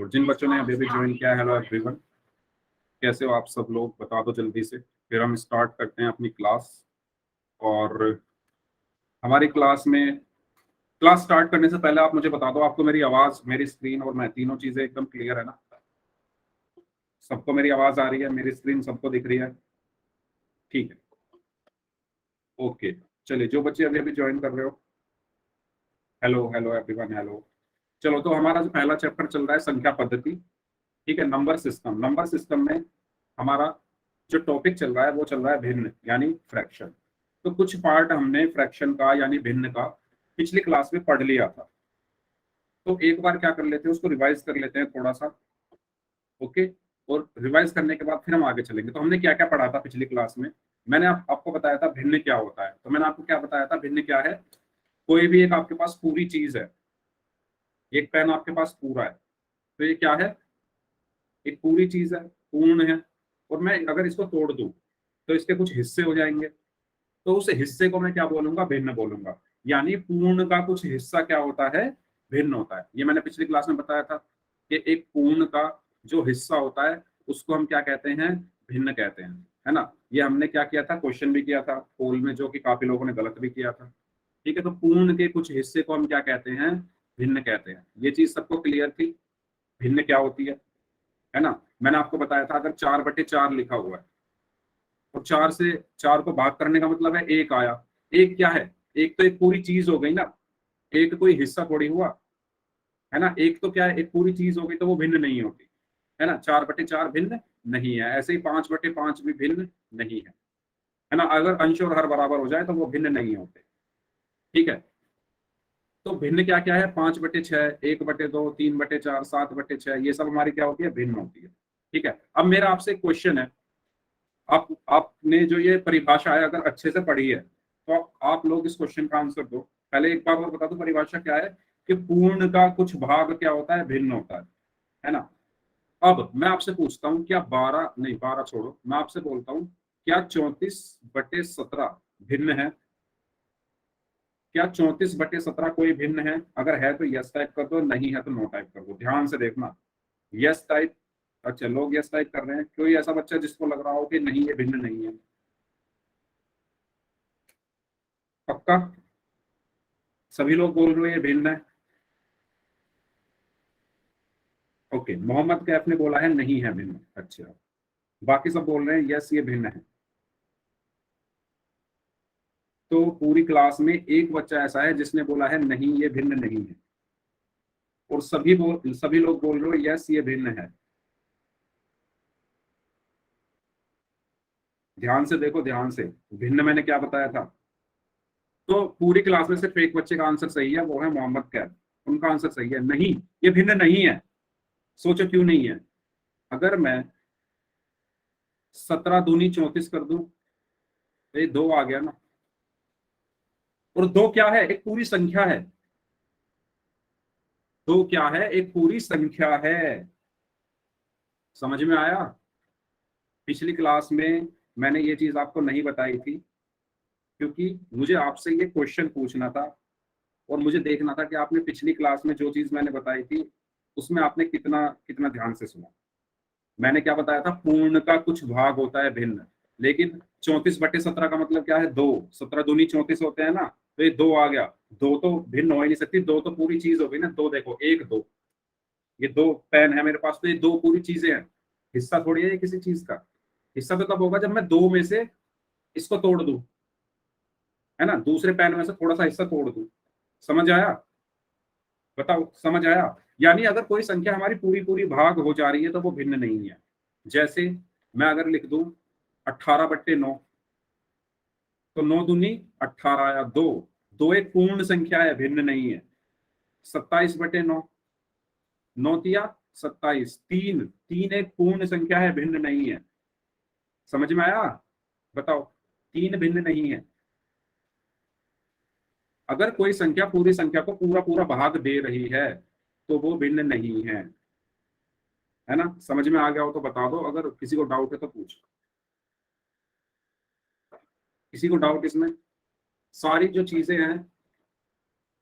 चलो, जिन बच्चों ने अभी अभी ज्वाइन किया है, हेलो एवरीवन, कैसे हो आप सब लोग, बता दो जल्दी से, फिर हम स्टार्ट करते हैं अपनी क्लास। और हमारी क्लास स्टार्ट करने से पहले आप मुझे बता दो, आपको मेरी आवाज, मेरी स्क्रीन और मैं तीनों चीजें एकदम क्लियर है ना? सबको मेरी आवाज आ रही है, मेरी स्क्रीन सबको दिख रही है? ठीक है, ओके। चलिए, जो बच्चे अभी अभी ज्वाइन कर रहे हो, हेलो हेलो एवरीवन, हेलो। चलो, तो हमारा जो पहला चैप्टर चल रहा है संख्या पद्धति, ठीक है, नंबर सिस्टम। नंबर सिस्टम में हमारा जो टॉपिक चल रहा है वो चल रहा है भिन्न, यानी फ्रैक्शन। तो कुछ पार्ट हमने फ्रैक्शन का यानी भिन्न का पिछली क्लास में पढ़ लिया था, तो एक बार क्या कर लेते हैं, उसको रिवाइज कर लेते हैं थोड़ा सा। ओके, और रिवाइज करने के बाद फिर हम आगे चलेंगे। तो हमने क्या क्या पढ़ा था पिछली क्लास में? मैंने आपको बताया था भिन्न क्या होता है। तो मैंने आपको क्या बताया था, भिन्न क्या है? कोई भी एक आपके पास पूरी चीज है, एक पेन आपके पास पूरा है, तो ये क्या है? एक पूरी चीज है, पूर्ण है। और मैं अगर इसको तोड़ दूं तो इसके कुछ हिस्से हो जाएंगे, तो उस हिस्से को मैं क्या बोलूंगा? भिन्न बोलूंगा। यानी पूर्ण का कुछ हिस्सा क्या होता है? भिन्न होता है। ये मैंने पिछली क्लास में बताया था कि एक पूर्ण का जो हिस्सा होता है उसको हम क्या कहते हैं? भिन्न कहते हैं, है ना? ये हमने क्या किया था, क्वेश्चन भी किया था पोल में, जो कि काफी लोगों ने गलत भी किया था। ठीक है, तो पूर्ण के कुछ हिस्से को हम क्या कहते हैं? भिन्न कहते हैं। ये चीज सबको क्लियर थी, भिन्न क्या होती है ना? मैंने आपको बताया था, अगर 4/4 लिखा हुआ है और 4 से 4 को भाग करने का मतलब है एक आया। एक क्या है? एक तो एक पूरी चीज हो गई ना, एक कोई हिस्सा थोड़ी हुआ, है ना? एक तो क्या है, एक पूरी चीज हो गई, तो वो भिन्न नहीं होती, है ना? 4/4 भिन्न नहीं है। ऐसे ही 5/5 भी भिन्न नहीं है ना? अगर अंश और हर बराबर हो जाए तो वो भिन्न नहीं होते। ठीक है, तो भिन्न क्या क्या है? 5/6, 1/2, 3/4, 7/6, ये सब हमारी क्या होती है? भिन्न होती है। ठीक है, अब मेरा आपसे एक क्वेश्चन है, आपने जो ये परिभाषा है अगर अच्छे से पढ़ी है तो आप लोग इस क्वेश्चन का आंसर दो। पहले एक बार और बता दो परिभाषा क्या है, कि पूर्ण का कुछ भाग क्या होता है? भिन्न होता है ना? अब मैं आपसे पूछता हूँ, क्या 12 नहीं, 12 छोड़ो, मैं आपसे बोलता हूँ, क्या 34/17 भिन्न है? क्या 34/17 कोई भिन्न है? अगर है तो यस टाइप कर दो, नहीं है तो नो टाइप कर दो। ध्यान से देखना, यस टाइप। अच्छा, लोग यस टाइप कर रहे हैं। कोई ऐसा बच्चा जिसको लग रहा हो कि नहीं ये भिन्न नहीं है? पक्का सभी लोग बोल रहे हो ये भिन्न है? ओके, मोहम्मद कैफ ने बोला है नहीं है भिन्न। अच्छा, बाकी सब बोल रहे हैं यस ये भिन्न है। तो पूरी क्लास में एक बच्चा ऐसा है जिसने बोला है नहीं ये भिन्न नहीं है, और सभी लोग बोल रहे हो यस ये भिन्न है। ध्यान से देखो, ध्यान से, भिन्न मैंने क्या बताया था? तो पूरी क्लास में सिर्फ एक बच्चे का आंसर सही है, वो है मोहम्मद कैफ। उनका आंसर सही है, नहीं ये भिन्न नहीं है। सोचो क्यों नहीं है? अगर मैं 17 दूनी 34 कर दूं तो ये 2 आ गया ना, और 2 क्या है? एक पूरी संख्या है। 2 क्या है? एक पूरी संख्या है। समझ में आया? पिछली क्लास में मैंने ये चीज आपको नहीं बताई थी, क्योंकि मुझे आपसे ये क्वेश्चन पूछना था और मुझे देखना था कि आपने पिछली क्लास में जो चीज मैंने बताई थी उसमें आपने कितना कितना ध्यान से सुना। मैंने क्या बताया था? पूर्ण का कुछ भाग होता है भिन्न। लेकिन 34/17 का मतलब क्या है? 2। 17 दूनी 34 होते हैं ना, तो ये 2 आ गया। 2 तो भिन्न हो ही नहीं सकती, 2 तो पूरी चीज हो गई ना। 2 देखो, 1 2, ये 2 पेन है मेरे पास, तो ये 2 पूरी चीजें हैं। हिस्सा थोड़ी है ये किसी चीज का। हिस्सा तो तब होगा जब मैं 2 में से इसको तोड़ दूं, है ना? दूसरे पेन में से थोड़ा सा हिस्सा तोड़ दूं। समझ आया? बताओ, समझ आया? यानी अगर कोई संख्या हमारी पूरी पूरी भाग हो जा रही है तो वो भिन्न नहीं है। जैसे मैं अगर लिख दूं 18/9, तो 9 दूनी 18 आया। 2, 2 एक पूर्ण संख्या है, भिन्न नहीं है। 27/9, 9 तिया 27। 3, 3 एक पूर्ण संख्या है, भिन्न नहीं है। समझ में आया? बताओ, 3 भिन्न नहीं है। अगर कोई संख्या पूरी संख्या को पूरा पूरा भाग दे रही है तो वो भिन्न नहीं है ना? समझ में आ गया हो तो बता दो, अगर किसी को डाउट है तो पूछ। किसी को डाउट इसमें? सारी जो चीजें हैं,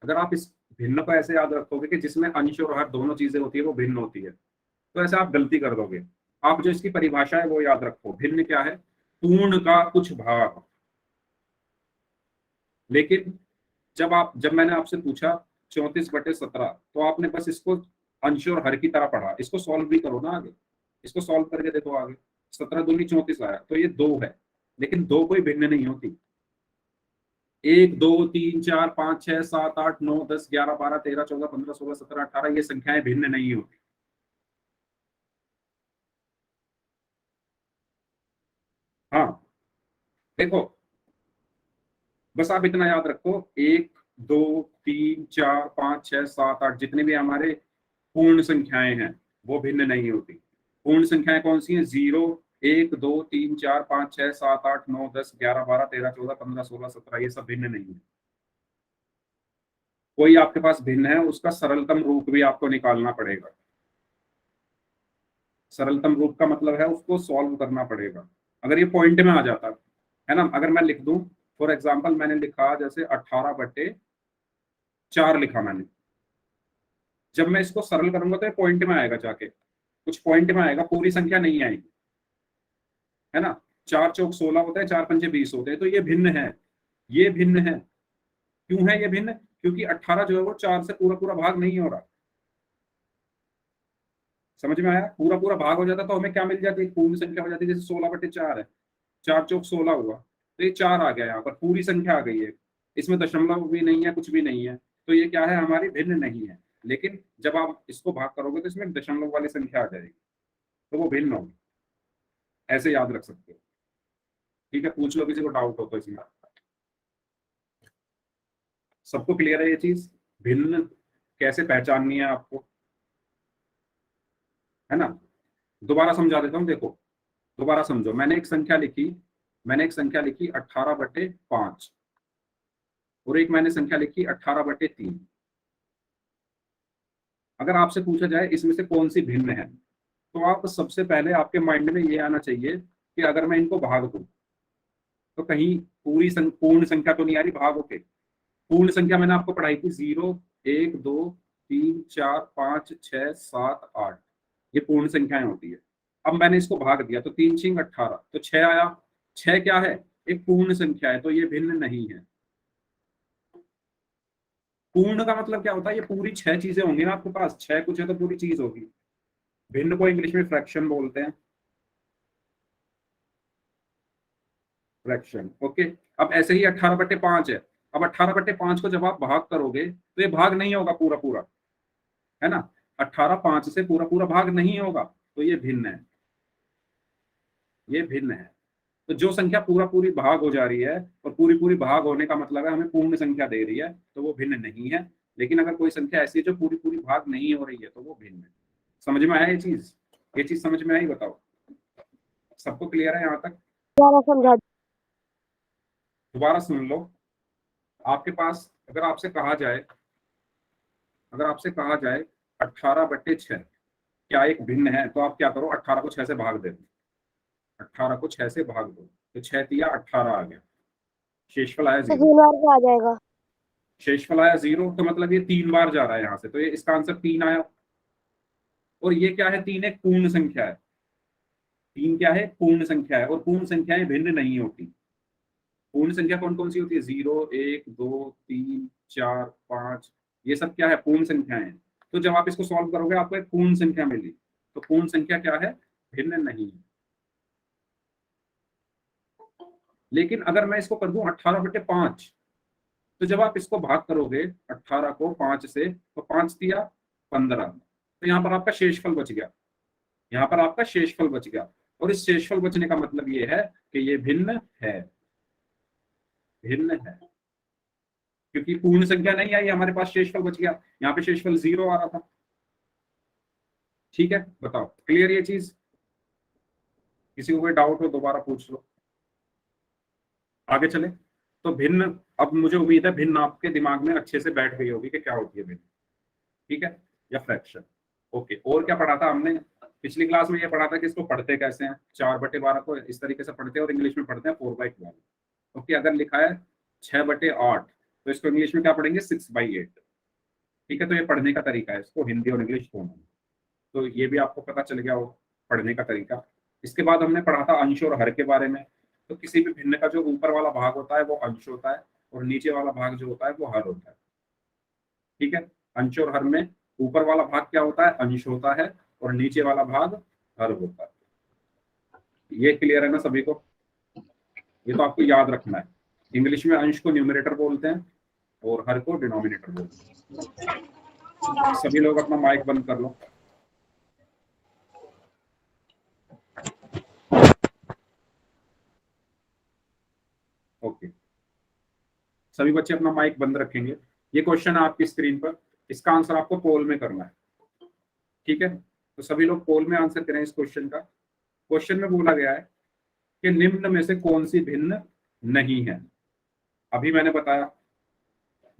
अगर आप इस भिन्न को ऐसे याद रखोगे कि जिसमें अंश और हर दोनों चीजें होती है वो भिन्न होती है, तो ऐसे आप गलती कर दोगे। आप जो इसकी परिभाषा है वो याद रखो, भिन्न क्या है, पूर्ण का कुछ भाग। लेकिन जब मैंने आपसे पूछा 34/17, तो आपने बस इसको अंश और हर की तरह पढ़ा, इसको सॉल्व भी करो ना आगे, इसको सॉल्व करके देखो आगे। 17 दूनी 34 आया, तो ये 2 है, लेकिन 2 कोई भिन्न नहीं होती। 1 2 3 4 5 6 7 8 9 10 11 12 13 14 15 16 17 18 ये संख्याएं भिन्न नहीं होती। हाँ, देखो, बस आप इतना याद रखो, 1 2 3 4 5 6 7 8 जितने भी हमारे पूर्ण संख्याएं हैं वो भिन्न नहीं होती। पूर्ण संख्याएं कौन सी हैं, 0 1 2 3 4 5 6 7 8 9 10 11 12 13 14 15 16 17 ये सब भिन्न नहीं है। कोई आपके पास भिन्न है, उसका सरलतम रूप भी आपको निकालना पड़ेगा। सरलतम रूप का मतलब है उसको सॉल्व करना पड़ेगा। अगर ये पॉइंट में आ जाता है ना, अगर मैं लिख दूं, फॉर एग्जाम्पल मैंने लिखा जैसे 18/4 लिखा मैंने, जब मैं इसको सरल करूंगा तो ये पॉइंट में आएगा, जाके कुछ पॉइंट में आएगा, पूरी संख्या नहीं आएगी, है ना। 4 चौक 16 होता है, 4 पंजे 20 होते हैं, तो ये भिन्न है, ये भिन्न है। क्यों है ये भिन्न, क्योंकि 18 जो है वो 4 से पूरा पूरा भाग नहीं हो रहा। समझ में आया, पूरा पूरा भाग हो जाता तो हमें क्या मिल जाती, पूर्ण संख्या हो जाती, जैसे 16/4 है, 4 चौक 16 हुआ, तो ये 4 आ गया, यहाँ पर पूरी संख्या आ गई है, इसमें दशमलव भी नहीं है, कुछ भी नहीं है, तो ये क्या है, हमारी भिन्न नहीं है। लेकिन जब आप इसको भाग करोगे तो इसमें दशमलव वाली संख्या आ जाएगी, तो वो भिन्न होगी। ऐसे याद रख सकते हो। ठीक है, पूछ लो किसी को डाउट हो तो इसमें। सबको क्लियर है ये चीज, भिन्न कैसे पहचाननी है आपको, है ना। दोबारा समझा देता हूँ, देखो दोबारा समझो। मैंने एक संख्या लिखी 18/5, और एक मैंने संख्या लिखी 18/3। अगर आपसे पूछा जाए इसमें से कौन सी भिन्न है, तो आप सबसे पहले आपके माइंड में ये आना चाहिए कि अगर मैं इनको भाग दूं तो कहीं पूर्ण संख्या तो नहीं आ रही भागों के। पूर्ण संख्या मैंने आपको पढ़ाई थी, 0 1 2 3 4 5 6 7 8, ये पूर्ण संख्याएं होती है। अब मैंने इसको भाग दिया तो 3 6 18, तो 6 आया। 6 क्या है, एक पूर्ण संख्या है, तो ये भिन्न नहीं है। पूर्ण का मतलब क्या होता है, ये पूरी 6 चीजें होंगी ना आपके पास, 6 कुछ है तो पूरी चीज होगी। भिन्न को इंग्लिश में फ्रैक्शन बोलते हैं, फ्रैक्शन। ओके, अब ऐसे ही 18/5 है। अब 18/5 को जब आप भाग करोगे तो ये भाग नहीं होगा पूरा पूरा, है ना। 18 5 से पूरा पूरा भाग नहीं होगा, तो ये भिन्न है, ये भिन्न है। तो जो संख्या पूरा पूरी भाग हो जा रही है, और पूरी पूरी भाग होने का मतलब है हमें पूर्ण संख्या दे रही है, तो वो भिन्न नहीं है। लेकिन अगर कोई संख्या ऐसी है जो पूरी पूरी भाग नहीं हो रही है, तो वो भिन्न है। समझ में आया ये चीज, ये चीज समझ में आई, बताओ सबको क्लियर है यहाँ तक। दोबारा समझा। दोबारा सुन लो। आपके पास अगर आपसे कहा जाए 18/6 क्या एक भिन्न है, तो आप क्या करो, 18 को 6 से भाग दे दो। 18 को 6 से भाग दो, तो 6 तिया 18 आ गया, शेषफल आया तो 0। 3 बार पे आ जाएगा। शेषफल आया 0, तो मतलब ये 3 बार जा रहा है यहाँ से, तो ये इसका आंसर 3 आया। और ये क्या है, 3 एक पूर्ण संख्या है। 3 क्या है, पूर्ण संख्या है, और पूर्ण संख्याएं भिन्न नहीं होती। पूर्ण संख्या कौन कौन सी होती है, 0 1 2 3 4 5, ये सब क्या है, पूर्ण संख्याएं हैं। तो जब आप इसको सॉल्व करोगे आपको एक पूर्ण संख्या मिली, तो पूर्ण संख्या क्या है, भिन्न नहीं है। लेकिन अगर मैं इसको कर दूं 18/5, तो जब आप इसको भाग करोगे 18 को 5 से, तो 5 दिया 15, तो यहाँ पर आपका शेषफल बच गया, यहाँ पर आपका शेषफल बच गया। और इस शेषफल बचने का मतलब ये है कि ये भिन्न है, भिन्न है, क्योंकि पूर्ण संख्या नहीं आई, हमारे पास शेषफल बच गया, यहाँ पे शेषफल 0 आ रहा था। ठीक है, बताओ क्लियर ये चीज, किसी को कोई डाउट हो दोबारा पूछ लो, आगे चले। तो भिन्न, अब मुझे उम्मीद है भिन्न आपके दिमाग में अच्छे से बैठ गई होगी कि क्या होती है भिन्न। ठीक है, या फ्रैक्शन। ओके, और क्या पढ़ा था हमने, पिछली क्लास में ये पढ़ा था कि इसको पढ़ते कैसे हैं, 4/12 को इस तरीके से पढ़ते हैं, और इंग्लिश में पढ़ते हैं 4/12। ओके, अगर लिखा है 6/8, तो इसको इंग्लिश में क्या पढ़ेंगे, 6/8। ठीक है, तो ये पढ़ने का तरीका है, इसको हिंदी और इंग्लिश दोनों में। तो ये भी आपको पता चल गया हो पढ़ने का तरीका। इसके बाद हमने पढ़ा था अंश और हर के बारे में। तो किसी भी भिन्न का जो ऊपर वाला भाग होता है वो अंश होता है और नीचे वाला भाग जो होता है वो हर होता है। ठीक है, अंश और हर में ऊपर वाला भाग क्या होता है, अंश होता है, और नीचे वाला भाग हर होता है। ये क्लियर है ना सभी को? ये तो आपको याद रखना है। इंग्लिश में अंश को न्यूमरेटर बोलते हैं और हर को डिनोमिनेटर बोलते हैं। सभी लोग अपना माइक बंद कर लो। ओके, सभी बच्चे अपना माइक बंद रखेंगे। ये क्वेश्चन है आपकी स्क्रीन पर, इसका आंसर आपको पोल में करना है। ठीक है, तो सभी लोग पोल में आंसर करें इस क्वेश्चन का। क्वेश्चन में बोला गया है कि निम्न में से कौन सी भिन्न नहीं है। अभी मैंने बताया,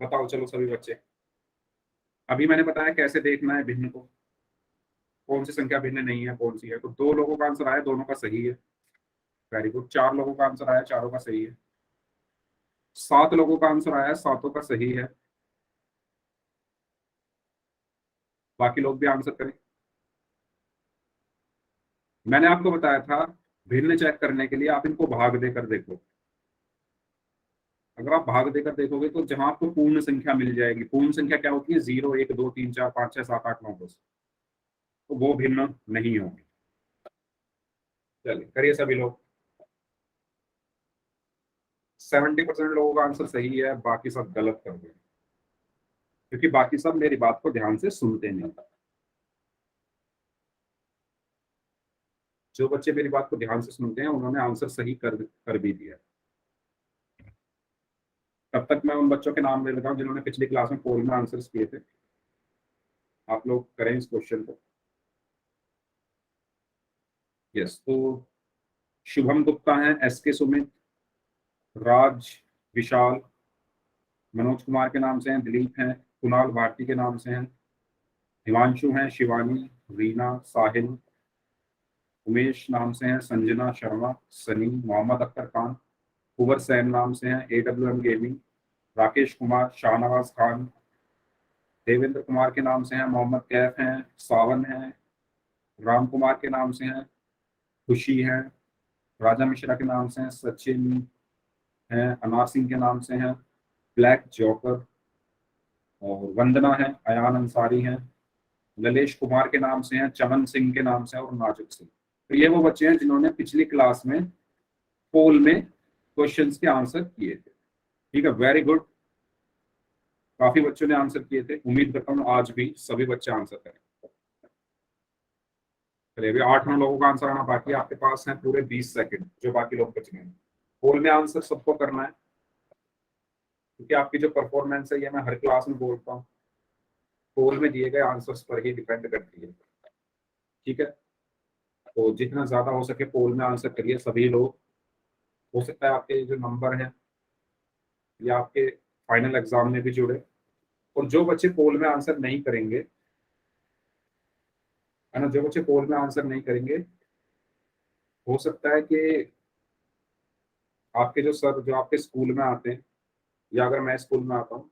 बताओ चलो सभी बच्चे, अभी मैंने बताया कैसे देखना है भिन्न को, कौन सी संख्या भिन्न नहीं है, कौन सी है। तो 2 लोगों का आंसर आया, दोनों का सही है, वेरी गुड। 4 लोगों का आंसर आया, चारों का सही है। 7 लोगों का आंसर आया, सातों का सही है। बाकी लोग भी आंसर करें। मैंने आपको बताया था भिन्न चेक करने के लिए आप इनको भाग देकर देखो। अगर आप भाग देकर देखोगे तो जहां आपको पूर्ण संख्या मिल जाएगी, पूर्ण संख्या क्या होती है, 0 1 2 3 4 5 6 7 8 9 10, तो वो भिन्न नहीं होगी। चलिए करिए सभी लोग। 70% लोगों का आंसर सही है, बाकी सब गलत कर गए, क्योंकि बाकी सब मेरी बात को ध्यान से सुनते नहीं। जो बच्चे मेरी बात को ध्यान से सुनते हैं उन्होंने आंसर सही कर भी दिया। तब तक मैं उन बच्चों के नाम ले लेता हूँ जिन्होंने पिछली क्लास में पोल में आंसर्स किए थे। आप लोग करें इस क्वेश्चन को। यस, तो शुभम गुप्ता है, एस के सुमित, राज विशाल, मनोज कुमार के नाम से हैं, दिलीप हैं, कुणाल भारती के नाम से हैं, हिमांशु हैं, शिवानी, रीना, साहिल, उमेश नाम से हैं, संजना शर्मा, सनी, मोहम्मद अख्तर खान, कुंवर सैन नाम से हैं, AWM गेमिंग, राकेश कुमार, शाहनवाज खान, देवेंद्र कुमार के नाम से हैं, मोहम्मद कैफ हैं, सावन हैं, राम कुमार के नाम से हैं, खुशी हैं, राजा मिश्रा के नाम से हैं, सचिन हैं, अनार सिंह के नाम से हैं, ब्लैक जॉकर, और वंदना है, अयान अंसारी हैं, ललेश कुमार के नाम से हैं, चमन सिंह के नाम से हैं, और नाजुक सिंह। तो ये वो बच्चे हैं जिन्होंने पिछली क्लास में पोल में क्वेश्चंस के आंसर किए थे। ठीक है, वेरी गुड। काफी बच्चों ने आंसर किए थे, उम्मीद करता हूँ आज भी सभी बच्चे आंसर करें। चलिए, अभी 8-9 लोगों का आंसर आना बाकी है। आपके पास है पूरे 20 सेकंड, जो बाकी लोग बच गए हैं। पोल में आंसर सबको करना है, क्योंकि आपकी जो परफॉर्मेंस है ये मैं हर क्लास में बोलता हूँ, पोल में दिए गए आंसर्स पर ही डिपेंड करती है। ठीक है, तो जितना ज्यादा हो सके पोल में आंसर करिए सभी लोग। हो सकता है आपके जो नंबर हैं ये आपके फाइनल एग्जाम में भी जुड़े। और जो बच्चे पोल में आंसर नहीं करेंगे, है ना, जो बच्चे पोल में आंसर नहीं करेंगे, हो सकता है कि आपके जो सर जो आपके स्कूल में आते हैं, या अगर मैं स्कूल में आता हूँ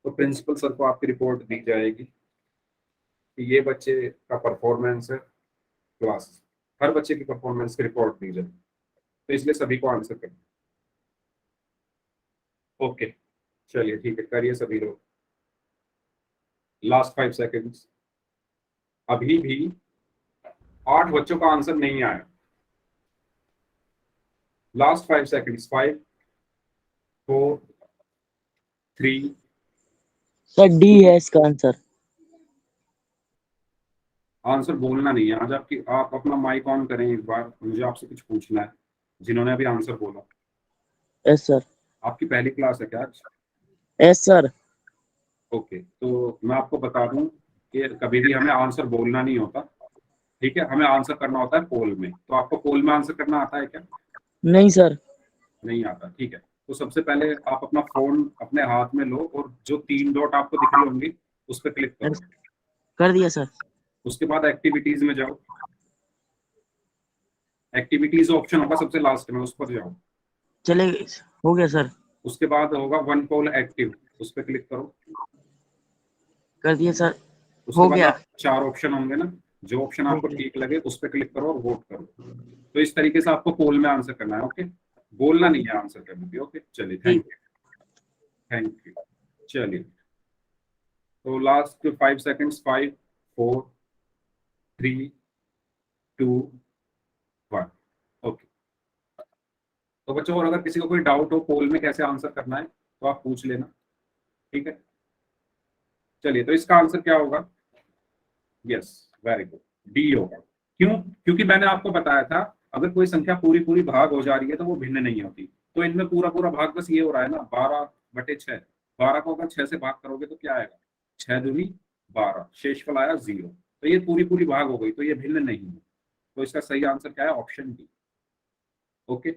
तो प्रिंसिपल सर को आपकी रिपोर्ट दी जाएगी कि ये बच्चे का परफॉर्मेंस है, क्लास हर बच्चे की परफॉर्मेंस की रिपोर्ट दी जाएगी। तो इसलिए सभी को आंसर करना। ओके, चलिए ठीक है, करिए सभी लोग। Last 5 seconds. अभी भी 8 बच्चों का आंसर नहीं आया। Last 5 seconds. 5 4 3। सर डी है इसका आंसर। आंसर बोलना नहीं है आज। आप अपना माइक ऑन करें एक बार, मुझे आपसे कुछ पूछना है। जिन्होंने अभी आंसर बोला, यस सर। आपकी पहली क्लास है क्या आज? Yes sir. ओके, तो मैं आपको बता दूं कि कभी भी हमें आंसर बोलना नहीं होता। ठीक है, हमें आंसर करना होता है पोल में। तो आपको पोल में आंसर करना आता है क्या? नहीं सर। नहीं आता, ठीक है। तो सबसे पहले आप अपना फोन अपने हाथ में लो और जो 3 डॉट आपको दिख रही होंगी उस पर क्लिक करो। कर दिया सर। उसके बाद एक्टिविटीज में जाओ। एक्टिविटीज ऑप्शन होगा सबसे लास्ट में, उस पर जाओ। चले, हो गया सर। उसके बाद होगा वन पोल एक्टिव, उस पर क्लिक करो। कर दिया सर। उसके हो बाद गया। आप 4 ऑप्शन होंगे ना, जो ऑप्शन आपको गया। ठीक लगे उस पर क्लिक करो और वोट करो। तो इस तरीके से आपको पोल में आंसर करना है। ओके, बोलना नहीं है आंसर करने की। ओके चलिए, थैंक यू, थैंक यू। चलिए, तो लास्ट 5 सेकंड्स, 5 4 3 2 1। ओके, तो बच्चों और अगर किसी को कोई डाउट हो पोल में कैसे आंसर करना है तो आप पूछ लेना, ठीक है। चलिए, तो इसका आंसर क्या होगा? यस, वेरी गुड, डी होगा। क्यों? क्योंकि मैंने आपको बताया था अगर कोई संख्या पूरी पूरी भाग हो जा रही है तो वो भिन्न नहीं होती। तो इनमें पूरा पूरा भाग बस ये हो रहा है ना, 12/6। 12 को अगर 6 से भाग करोगे तो क्या आएगा? 6 दूनी 12, शेषफल आया 0। तो ये पूरी पूरी भाग हो गई, तो ये भिन्न नहीं है। तो इसका सही आंसर क्या है? Option D. ओके,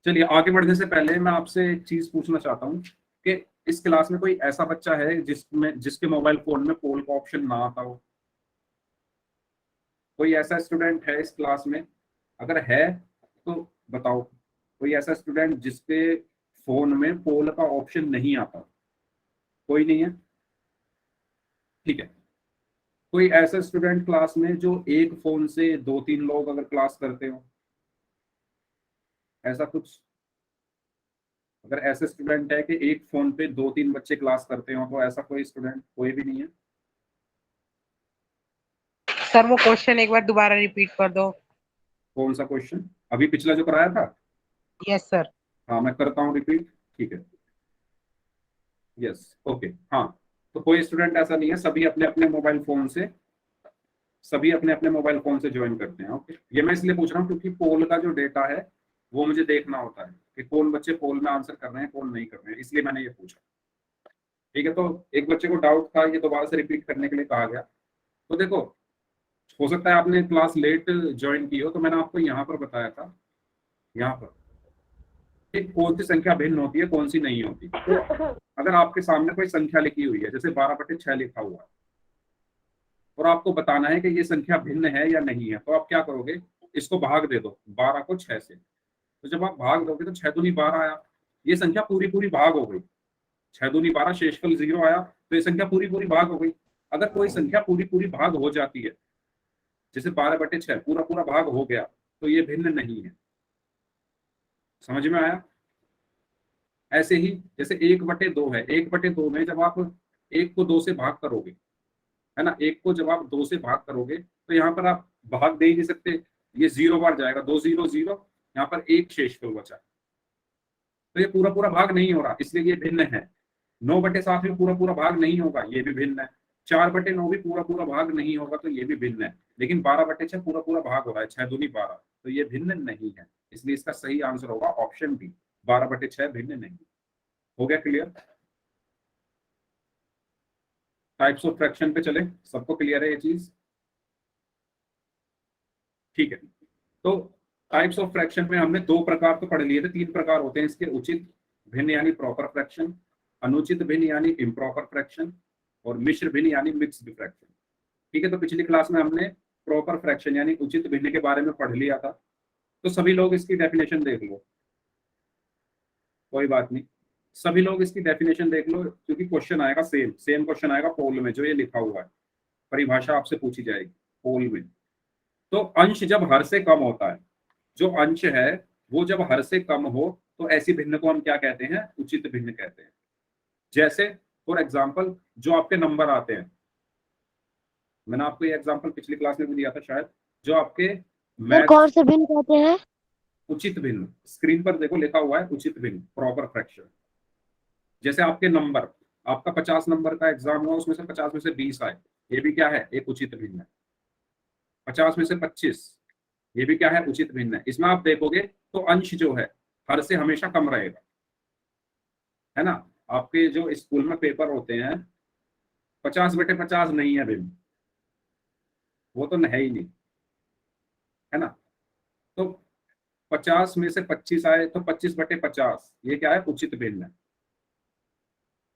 चलिए आगे बढ़ने से पहले मैं आपसे एक चीज पूछना चाहता हूँ कि इस क्लास में कोई ऐसा बच्चा है जिसके मोबाइल फोन में पोल का ऑप्शन ना आता हो? कोई ऐसा स्टूडेंट है इस क्लास में? अगर है तो बताओ। कोई ऐसा स्टूडेंट जिसके फोन में पोल का ऑप्शन नहीं आता? कोई नहीं है, ठीक है। कोई ऐसा स्टूडेंट क्लास में जो एक फोन से 2-3 लोग अगर क्लास करते हो, ऐसा कुछ? अगर ऐसे स्टूडेंट है कि एक फोन पे 2-3 बच्चे क्लास करते हो, तो ऐसा कोई स्टूडेंट कोई भी नहीं है? सर वो क्वेश्चन एक बार दोबारा रिपीट कर दो। कौन सा क्वेश्चन? अभी पिछला जो कराया था? Yes sir. हाँ, मैं करता हूँ रिपीट, ठीक है। यस, ओके, हाँ। तो कोई स्टूडेंट ऐसा नहीं है, सभी अपने अपने मोबाइल फोन से ज्वाइन करते हैं। ओके, ये मैं इसलिए पूछ रहा हूँ क्योंकि पोल का जो डेटा है वो मुझे देखना होता है कि कौन बच्चे पोल में आंसर कर रहे हैं कौन नहीं कर रहे हैं, इसलिए मैंने ये पूछा, ठीक है। तो एक बच्चे को डाउट था, ये दोबारा से रिपीट करने के लिए कहा गया। तो देखो, हो सकता है आपने क्लास लेट ज्वाइन की हो, तो मैंने आपको यहाँ पर बताया था, यहाँ पर कि कौन सी संख्या भिन्न होती है कौन सी नहीं होती। तो अगर आपके सामने कोई संख्या लिखी हुई है, जैसे 12/6 लिखा हुआ है, और आपको बताना है कि ये संख्या भिन्न है या नहीं है, तो आप क्या करोगे? इसको भाग दे दो 12 को 6 से। तो जब आप भाग दोगे तो 6 दूनी 12 आया, ये संख्या पूरी पूरी भाग हो गई। 6 दूनी 12, शेषफल 0 आया, तो ये संख्या पूरी पूरी भाग हो गई। अगर कोई संख्या पूरी पूरी भाग हो जाती है, जैसे 12/6 पूरा पूरा भाग हो गया, तो ये भिन्न नहीं है। समझ में आया? ऐसे ही जैसे 1/2 है, 1/2 में जब आप 1 को 2 से भाग करोगे, है ना, 1 को जब आप 2 से भाग करोगे तो यहाँ पर आप भाग दे ही नहीं सकते, ये 0 बार जाएगा, 2 0 0, यहाँ पर 1 शेषफल बचा। तो ये पूरा पूरा भाग नहीं हो रहा, इसलिए ये भिन्न है। 9/7 में पूरा पूरा भाग नहीं होगा, ये भी भिन्न है। 4/9 भी पूरा पूरा भाग नहीं होगा, तो ये भी भिन्न है। लेकिन 12/6 पूरा पूरा भाग हो रहा है, 6 दूनी 12, तो ये भिन्न नहीं है। इसलिए इसका सही आंसर होगा ऑप्शन डी, 12/6 भिन्न नहीं। हो गया क्लियर? टाइप्स ऑफ फ्रैक्शन पे चले, सबको क्लियर है ये चीज? ठीक है। तो टाइप्स ऑफ फ्रैक्शन में हमने 2 प्रकार तो पढ़ लिए थे, 3 प्रकार होते हैं इसके: उचित भिन्न यानी प्रॉपर फ्रैक्शन, अनुचित भिन्न यानी इम्प्रॉपर फ्रैक्शन, और मिश्र भिन्न यानी मिक्स्ड फ्रैक्शन। ठीक है, तो पिछली क्लास में हमने प्रॉपर फ्रैक्शन यानी उचित भिन्न के बारे में पढ़ लिया था। तो सभी लोग इसकी डेफिनेशन देख लो, कोई बात नहीं, सभी लोग इसकी डेफिनेशन देख लो, क्योंकि क्वेश्चन आएगा सेम सेम क्वेश्चन आएगा पोल में, जो ये लिखा हुआ है, परिभाषा आपसे पूछी जाएगी पोल में। तो अंश जब हर से कम होता है, जो अंश है वो जब हर से कम हो, तो ऐसी भिन्न को हम क्या कहते हैं? उचित भिन्न कहते हैं। जैसे फॉर एग्जाम्पल जो आपके नंबर आते हैं, मैंने आपको ये एग्जाम्पल पिछली क्लास में भी दिया था शायद, जो आपके सर कौन से भिन्न कहते हैं? उचित भिन्न, स्क्रीन पर देखो लिखा हुआ है उचित भिन्न, प्रॉपर फ्रैक्शन। जैसे आपके नंबर, आपका 50 नंबर का एग्जाम हुआ, उसमें से 50 में से 20 आए, ये भी क्या है? एक उचित भिन्न है। 50 में से 25, ये भी क्या है? उचित भिन्न है। इसमें आप देखोगे तो अंश जो है हर से हमेशा कम रहेगा, है ना। आपके जो स्कूल में पेपर होते हैं, 50/50 नहीं है भिन्न, वो तो है ही नहीं, है ना। तो 50 में से 25 आए तो 25/50, ये क्या है? उचित भिन्न है।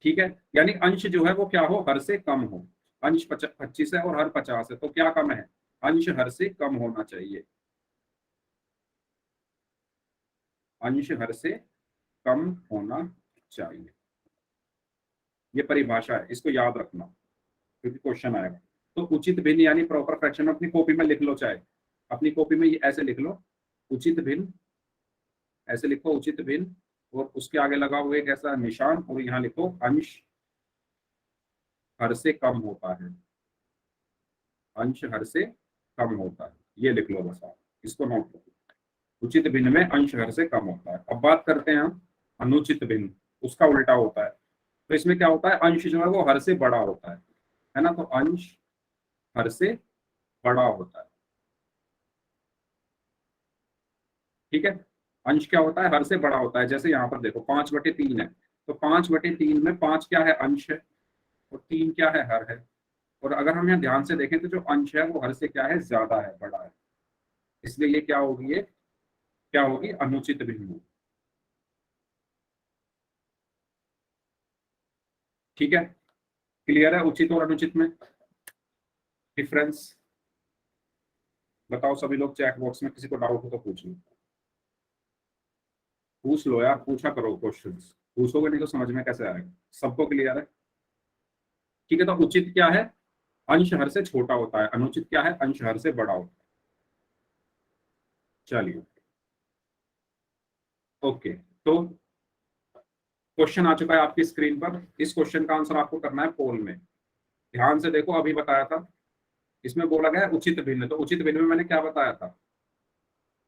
ठीक है, यानी अंश जो है वो क्या हो? हर से कम हो। अंश 25 है और हर 50 है, तो क्या कम है? अंश हर से कम होना चाहिए, अंश हर से कम होना चाहिए। ये परिभाषा है, इसको याद रखना क्योंकि क्वेश्चन आएगा। तो उचित भिन्न यानी प्रॉपर फ्रैक्शन अपनी कॉपी में लिख लो, चाहे अपनी कॉपी में ऐसे लिख लो, उचित भिन्न, ऐसे लिखो उचित भिन्न, और उसके आगे लगा हुआ एक ऐसा निशान, और यहाँ लिखो अंश हर से कम होता है, अंश हर से कम होता है, ये लिख लो बस, आप इसको नोट करो। उचित भिन्न में अंश हर से कम होता है। अब बात करते हैं हम अनुचित भिन्न, उसका उल्टा होता है। तो इसमें क्या होता है, अंश जो है वो हर से बड़ा होता है ना, तो अंश हर से बड़ा होता है, ठीक है। अंश क्या होता है, हर से बड़ा होता है। जैसे यहाँ पर देखो 5/3 है, तो 5/3 में 5 क्या है, अंश है, और 3 क्या है, हर है। और अगर हम यहाँ ध्यान से देखें तो जो अंश है वो हर से क्या है, ज्यादा है, बड़ा है, इसलिए ये क्या होगी, ये क्या होगी, अनुचित भिन्न, ठीक है। क्लियर है उचित और अनुचित में डिफरेंस? बताओ सभी लोग चैट बॉक्स में, किसी को डाउट हो तो पूछ लो, पूछ लो यार, पूछा करो क्वेश्चंस, पूछोगे नहीं तो समझ में कैसे आएगा। सबको क्लियर है? ठीक है, तो उचित क्या है, अंश हर से छोटा होता है, अनुचित क्या है, अंश हर से बड़ा होता है। चलिए ओके, तो क्वेश्चन आ चुका है आपकी स्क्रीन पर। इस क्वेश्चन का आंसर आपको करना है पोल में। ध्यान से देखो, अभी बताया था, इसमें बोला गया है उचित भिन्न, तो उचित भिन्न में मैंने क्या बताया था,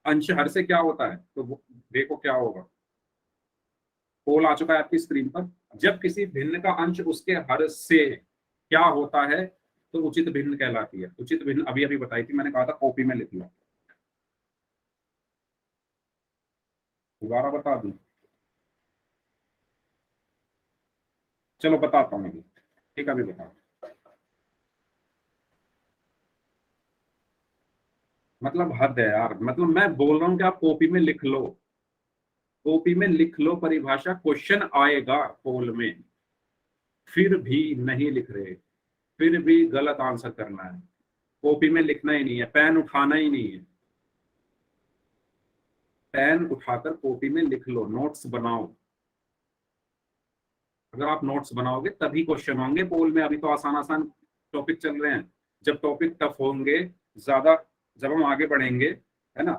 अंश हर से क्या होता है, तो देखो क्या होगा। पोल आ चुका है आपकी स्क्रीन पर। जब किसी भिन्न का अंश उसके हर से क्या होता है तो उचित भिन्न कहलाती है। उचित भिन्न अभी अभी बताई थी मैंने, कहा था कॉपी में लिख लो, दोबारा बता दूं, चलो बताता हूँ अभी, ठीक है अभी बताओ। मतलब हद है यार, मतलब मैं बोल रहा हूँ कि आप कॉपी में लिख लो, कॉपी में लिख लो परिभाषा, क्वेश्चन आएगा पोल में, फिर भी नहीं लिख रहे, फिर भी गलत आंसर करना है। कॉपी में लिखना ही नहीं है, पेन उठाना ही नहीं है, पेन उठाकर कॉपी में लिख लो, नोट्स बनाओ। अगर आप नोट्स बनाओगे तभी क्वेश्चन होंगे पोल में। अभी तो आसान आसान टॉपिक चल रहे हैं, जब टॉपिक टफ होंगे ज्यादा, जब हम आगे बढ़ेंगे, है ना,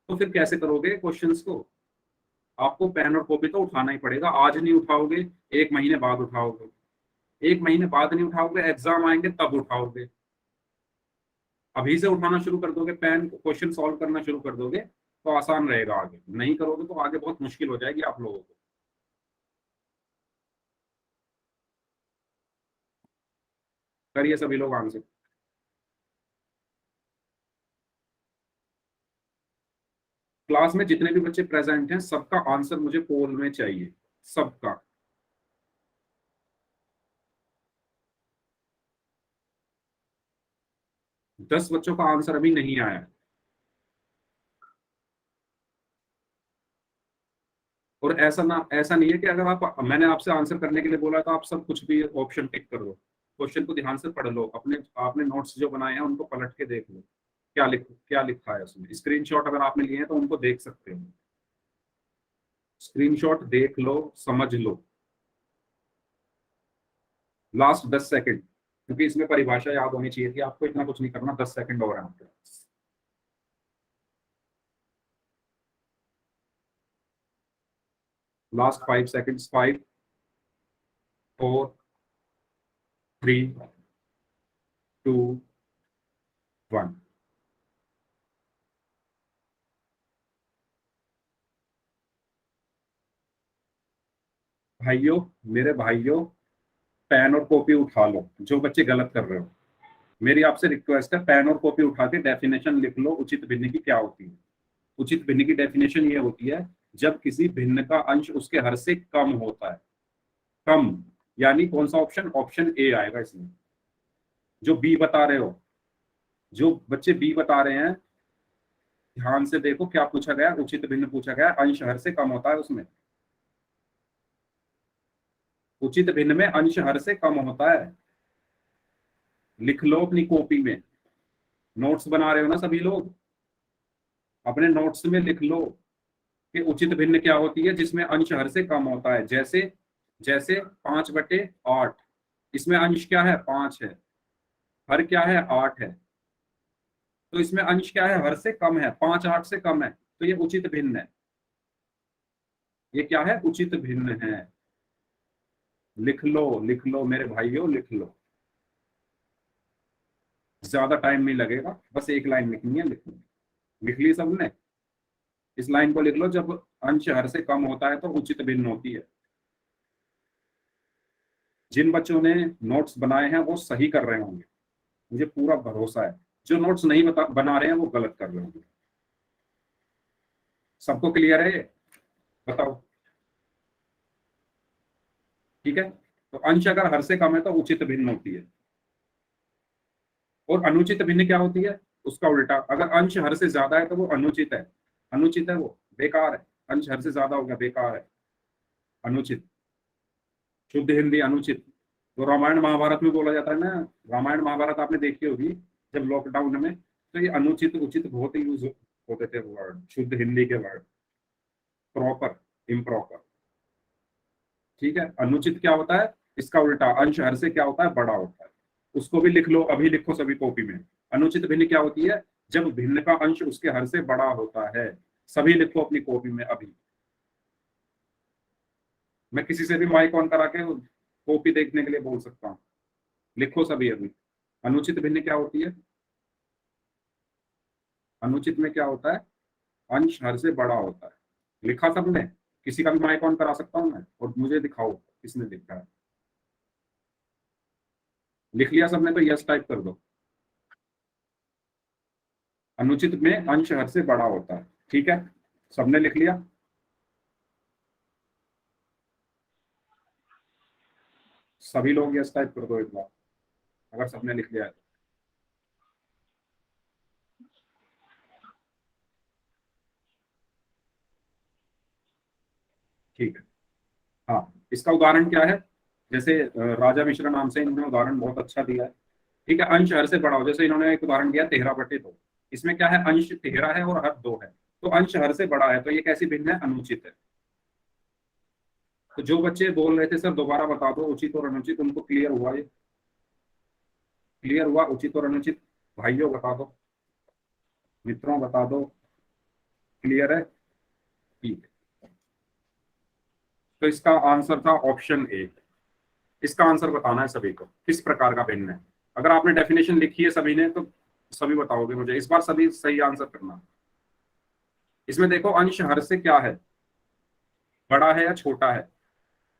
तो फिर कैसे करोगे क्वेश्चंस को। आपको पेन और कॉपी तो उठाना ही पड़ेगा। आज नहीं उठाओगे, 1 महीने बाद उठाओगे, 1 महीने बाद नहीं उठाओगे, एग्जाम आएंगे तब उठाओगे। अभी से उठाना शुरू कर दोगे, पेन क्वेश्चन सॉल्व करना शुरू कर दोगे तो आसान रहेगा। आगे नहीं करोगे तो आगे बहुत मुश्किल हो जाएगी आप लोगों को। करिए सभी लोग आंसर। क्लास में जितने भी बच्चे प्रेजेंट हैं सबका आंसर मुझे पोल में चाहिए, सबका। दस बच्चों का आंसर अभी नहीं आया, और ऐसा नहीं है कि अगर आप, मैंने आपसे आंसर करने के लिए बोला तो आप सब कुछ भी ऑप्शन टिक कर लो। क्वेश्चन को ध्यान से पढ़ लो, अपने आपने नोट्स जो बनाए हैं उनको पलट के देख लो, क्या लिखा है उसमें। स्क्रीनशॉट अगर आपने लिए हैं तो उनको देख सकते हो, स्क्रीनशॉट देख लो, समझ लो। लास्ट 10 सेकंड, क्योंकि इसमें परिभाषा याद होनी चाहिए थी आपको, इतना कुछ नहीं करना, 10 सेकंड और है आपके पास। Last 5 seconds, 5 4 3 2 1। भाइयों, मेरे भाइयों, पेन और कॉपी उठा लो, जो बच्चे गलत कर रहे हो। मेरी आपसे रिक्वेस्ट है, पेन और कॉपी उठा के डेफिनेशन लिख लो उचित भिन्न की क्या होती है। उचित भिन्न की डेफिनेशन ये होती है, जब किसी भिन्न का अंश उसके हर से कम होता है। कम यानी कौन सा ऑप्शन, ऑप्शन ए आएगा इसमें। जो बी बता रहे हो, जो बच्चे बी बता रहे हैं, ध्यान से देखो क्या पूछा गया, उचित भिन्न पूछा गया, अंश हर से कम होता है उसमें। उचित भिन्न में अंश हर से कम होता है, लिख लो अपनी कॉपी में। नोट्स बना रहे हो ना सभी लोग, अपने नोट्स में लिख लो कि उचित भिन्न क्या होती है, जिसमें अंश हर से कम होता है। जैसे जैसे 5/8, इसमें अंश क्या है, 5 है, हर क्या है, 8 है, तो इसमें अंश क्या है, हर से कम है, 5 8 से कम है, तो ये उचित भिन्न है। ये क्या है, उचित भिन्न है। लिख लो मेरे भाइयों, लिख लो, ज्यादा टाइम नहीं लगेगा, बस एक लाइन लिखनी है, लिख ली सबने? इस लाइन को लिख लो, जब अंश हर से कम होता है तो उचित भिन्न होती है। जिन बच्चों ने नोट्स बनाए हैं वो सही कर रहे होंगे, मुझे पूरा भरोसा है। जो नोट्स नहीं बना रहे हैं वो गलत कर रहे होंगे। सबको क्लियर है ये? बताओ। ठीक है, तो अंश अगर हर से कम है तो उचित भिन्न होती है। और अनुचित भिन्न क्या होती है, उसका उल्टा। अगर अंश हर से ज्यादा है तो वो अनुचित है, अनुचित है, वो बेकार है। अंश हर से ज्यादा हो गया, बेकार है, अनुचित। शुद्ध हिंदी अनुचित। तो रामायण महाभारत में बोला जाता है ना, रामायण महाभारत आपने देखी होगी जब लॉकडाउन में, तो ये अनुचित उचित बहुत ही यूज होते थे वर्ड, शुद्ध हिंदी के वर्ड। Proper, improper. ठीक है, अनुचित क्या होता है, इसका उल्टा। अंश हर से क्या होता है, बड़ा होता है। उसको भी लिख लो, अभी लिखो सभी कॉपी में। अनुचित भिन्न क्या होती है, जब भिन्न का अंश उसके हर से बड़ा होता है। सभी लिखो अपनी कॉपी में अभी। मैं किसी से भी माइक ऑन करा के कॉपी देखने के लिए बोल सकता हूँ, लिखो सभी अभी। अनुचित भिन्न क्या होती है, अनुचित में क्या होता है, अंश हर से बड़ा होता है। लिखा सबने? किसी का भी माइक ऑन करा सकता हूँ मैं, और मुझे दिखाओ किसने लिखा है। लिख लिया सबने तो यस टाइप कर दो। अनुचित में अंश हर से बड़ा होता है। ठीक है, सबने लिख लिया? सभी लोग यस टाइप कर दो एक बार, अगर सबने लिख लिया है। ठीक है, हाँ, इसका उदाहरण क्या है, जैसे राजा मिश्रा नाम से इन्होंने उदाहरण बहुत अच्छा दिया है। ठीक है, अंश हर से बड़ा हो, जैसे इन्होंने एक उदाहरण दिया 13/2। इसमें क्या है, अंश 13 है और हर 2 है, तो अंश हर से बड़ा है, तो ये कैसी भिन्न है, अनुचित है। तो जो बच्चे बोल रहे थे सर दोबारा बता दो उचित और अनुचित, उनको क्लियर हुआ? ये क्लियर हुआ, उचित और अनुचित? भाइयों बता दो, मित्रों बता दो, क्लियर है? ठीक है, तो इसका आंसर था ऑप्शन ए। इसका आंसर बताना है सभी को, किस प्रकार का भिन्न है। अगर आपने डेफिनेशन लिखी है सभी ने तो सभी बताओगे मुझे। इस बार सभी सही आंसर करना। इसमें देखो, अंश हर से क्या है, बड़ा है या छोटा है।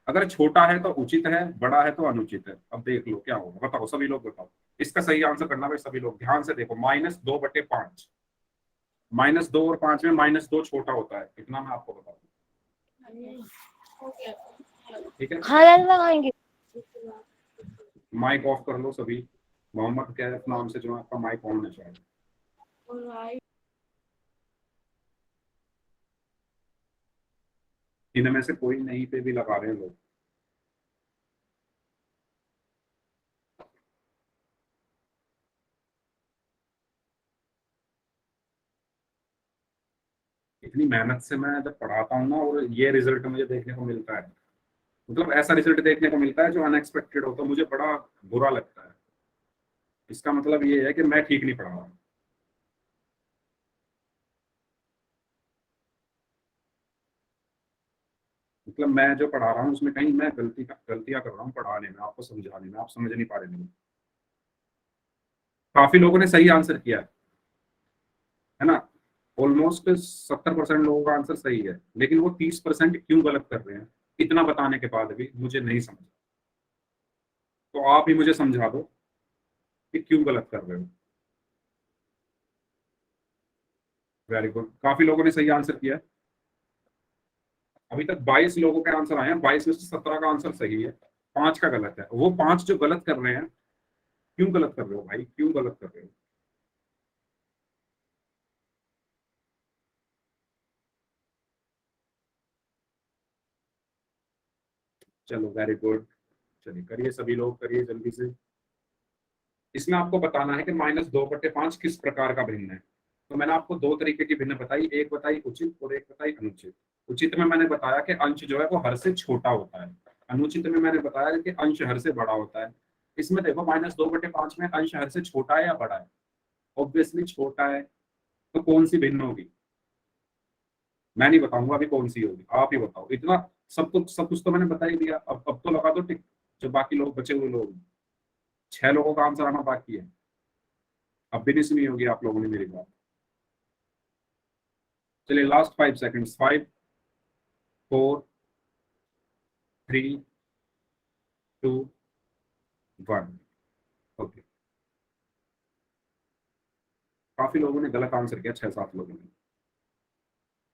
अगर छोटा है तो उचित है, बड़ा है तो अनुचित है। अब देख लो क्या होगा, बताओ सभी लोग बताओ। इसका सही आंसर करना भाई सभी लोग, ध्यान से देखो। -2/5, -2 और 5 में -2 छोटा होता है, इतना मैं आपको बता दूं। ठीक है, खाना लगाएंगे। माइक ऑफ कर लो सभी। मोहम्मद कैफ नाम से जो आपका माइक ऑन है शायद। इनमें से कोई नहीं पे भी लगा रहे हैं लोग। इतनी मेहनत से मैं जब पढ़ाता हूँ ना, और ये रिजल्ट मुझे देखने को मिलता है, मतलब ऐसा रिजल्ट देखने को मिलता है जो अनएक्सपेक्टेड हो, तो मुझे बड़ा बुरा लगता है। इसका मतलब ये है कि मैं ठीक नहीं पढ़ा रहा हूँ। मतलब मैं जो पढ़ा रहा हूँ उसमें कहीं मैं गलतियां कर रहा हूँ पढ़ाने में, आपको समझाने में, आप समझ नहीं पा रहे मेरे। काफी लोगों ने सही आंसर किया है ना, ऑलमोस्ट 70% लोगों का आंसर सही है, लेकिन वो 30% क्यों गलत कर रहे हैं, इतना बताने के बाद भी मुझे नहीं समझ। तो आप ही मुझे समझा दो कि क्यों गलत कर रहे हो। वेरी गुड, काफी लोगों ने सही आंसर किया है। अभी तक 22 लोगों के आंसर आए हैं, 22 में से 17 का आंसर सही है, 5 का गलत है। वो 5 जो गलत कर रहे हैं, क्यों गलत कर रहे हो भाई, क्यों गलत कर रहे हो? चलो वेरी गुड, चलिए करिए सभी लोग, करिए जल्दी से। इसमें आपको बताना है कि -2/5 किस प्रकार का भिन्न है। तो मैंने आपको 2 तरीके की भिन्न बताई, एक बताई उचित और एक बताई अनुचित। उचित में मैंने बताया कि अंश जो है वो हर से छोटा होता है, अनुचित में मैंने बताया कि अंश हर से बड़ा होता है। इसमें देखो -2/5 में अंश हर से छोटा है या बड़ा है? ऑब्वियसली छोटा है, तो कौन सी भिन्न होगी? मैं नहीं बताऊंगा अभी कौन सी होगी, आप ही बताओ। इतना सब कुछ तो मैंने बता ही दिया। अब तो लगा दो टिक, जो बाकी लोग बचे हुए लोग, 6 लोगों का आंसर आना बाकी है। अब भी नहीं सुनी होगी आप लोगों ने मेरी बात। चलिए लास्ट 5 सेकंड्स, 5 4 3 2 1। ओके, काफी लोगों ने गलत आंसर किया, 6-7 लोगों ने।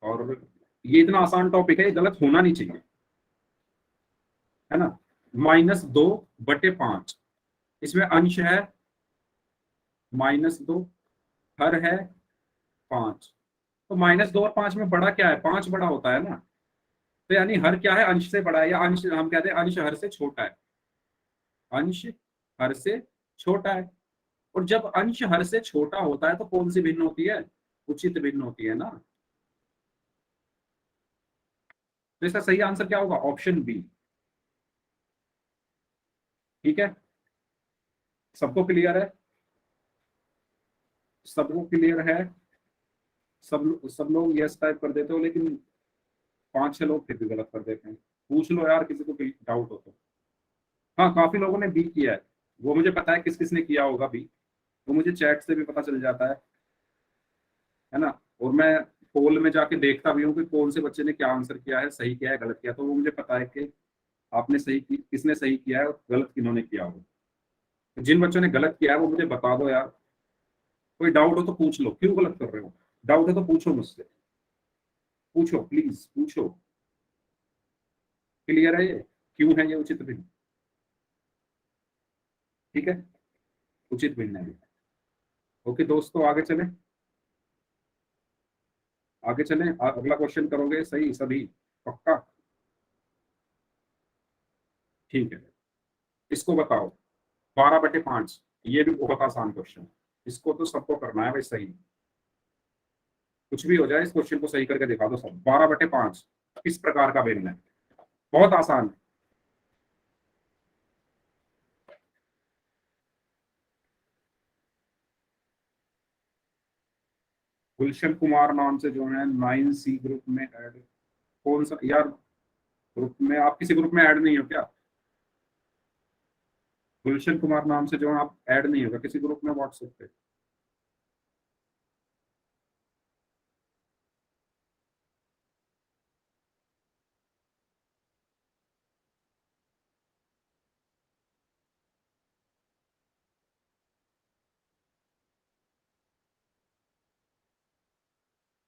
और ये इतना आसान टॉपिक है, ये गलत होना नहीं चाहिए, है ना। -2/5, इसमें अंश है -2, हर है 5। तो -2 और 5 में बड़ा क्या है? 5 बड़ा होता है ना। तो यानी हर क्या है? अंश से बड़ा है, या अंश हम कहते हैं अंश हर से छोटा है। अंश हर से छोटा है। और जब अंश हर से छोटा होता है तो कौन सी भिन्न होती है? उचित भिन्न होती है ना। तो इसका सही आंसर क्या होगा? Option B. ठीक है, सबको क्लियर है? सबको क्लियर है? सब लोग यस टाइप कर देते हो, लेकिन 5-6 लोग फिर भी गलत कर देते हैं। पूछ लो यार, किसी को डाउट हो तो। हाँ, काफी लोगों ने बी किया है, वो मुझे पता है किस किस ने किया होगा बी, वो मुझे चैट से भी पता चल जाता है ना। और मैं पोल में जाके देखता भी हूँ कि कौन से बच्चे ने क्या आंसर किया है, सही किया है, गलत किया। तो वो मुझे पता है कि आपने सही किसने सही किया है और गलत किन्होंने किया हो। तो जिन बच्चों ने गलत किया है वो मुझे बता दो यार। कोई डाउट हो तो पूछ लो, क्यों गलत कर रहे हो? डाउट है तो पूछो मुझसे, पूछो प्लीज पूछो। क्लियर है ये? क्यों है ये उचित भिन्न? ठीक है, उचित भिन्न है। ओके दोस्तों, आगे चलें। आगे चलें, अगला क्वेश्चन करोगे सही सभी? पक्का? ठीक है, इसको बताओ। 12/5, ये भी बहुत आसान क्वेश्चन है, इसको तो सबको करना है भाई सही। कुछ भी हो जाए, इस क्वेश्चन को सही करके दिखा दो सब। 12/5 किस प्रकार का भिन्न है? बहुत आसान है। गुलशन कुमार नाम से जो है 9C ग्रुप में ऐड। कौन सा यार ग्रुप में? आप किसी ग्रुप में ऐड नहीं हो क्या? गुलशन कुमार नाम से जो है आप ऐड नहीं होगा किसी ग्रुप में व्हाट्सएप पे?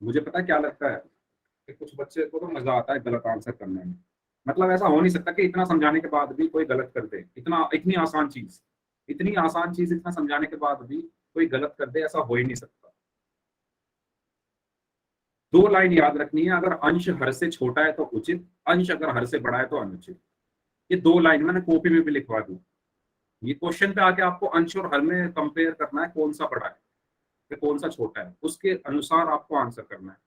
मुझे पता है क्या लगता है, कि कुछ बच्चे को तो मजा आता है गलत आंसर करने में। मतलब ऐसा हो नहीं सकता कि इतना समझाने के बाद भी कोई गलत कर दे। इतनी आसान चीज, इतनी आसान चीज इतना समझाने के बाद भी कोई गलत कर दे, ऐसा हो ही नहीं सकता। 2 लाइन याद रखनी है, अगर अंश हर से छोटा है तो उचित, अंश अगर हर से बड़ा है तो अनुचित। ये 2 लाइन मैंने कॉपी में भी लिखवा दी। ये क्वेश्चन पे आके आपको अंश और हर में कंपेयर करना है, कौन सा बड़ा है या कौन सा छोटा है, उसके अनुसार आपको आंसर करना है।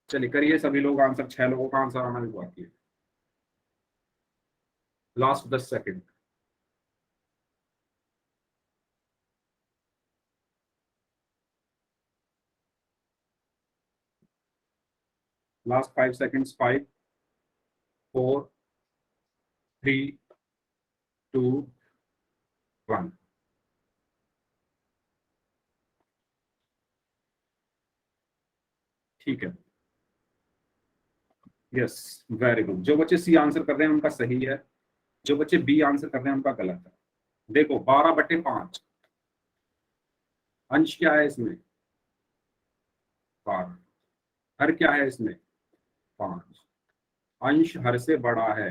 चलिए करिए सभी लोग आंसर, 6 लोगों का आंसर आना भी बाकी है। Last 10 second. Last 5 seconds. 5 4 3 2 1। ठीक है, यस, वेरी गुड। जो बच्चे सी आंसर कर रहे हैं उनका सही है, जो बच्चे बी आंसर कर रहे हैं उनका गलत है। देखो 12/5, अंश क्या है इसमें? 12। हर क्या है इसमें? 5। अंश हर से बड़ा है,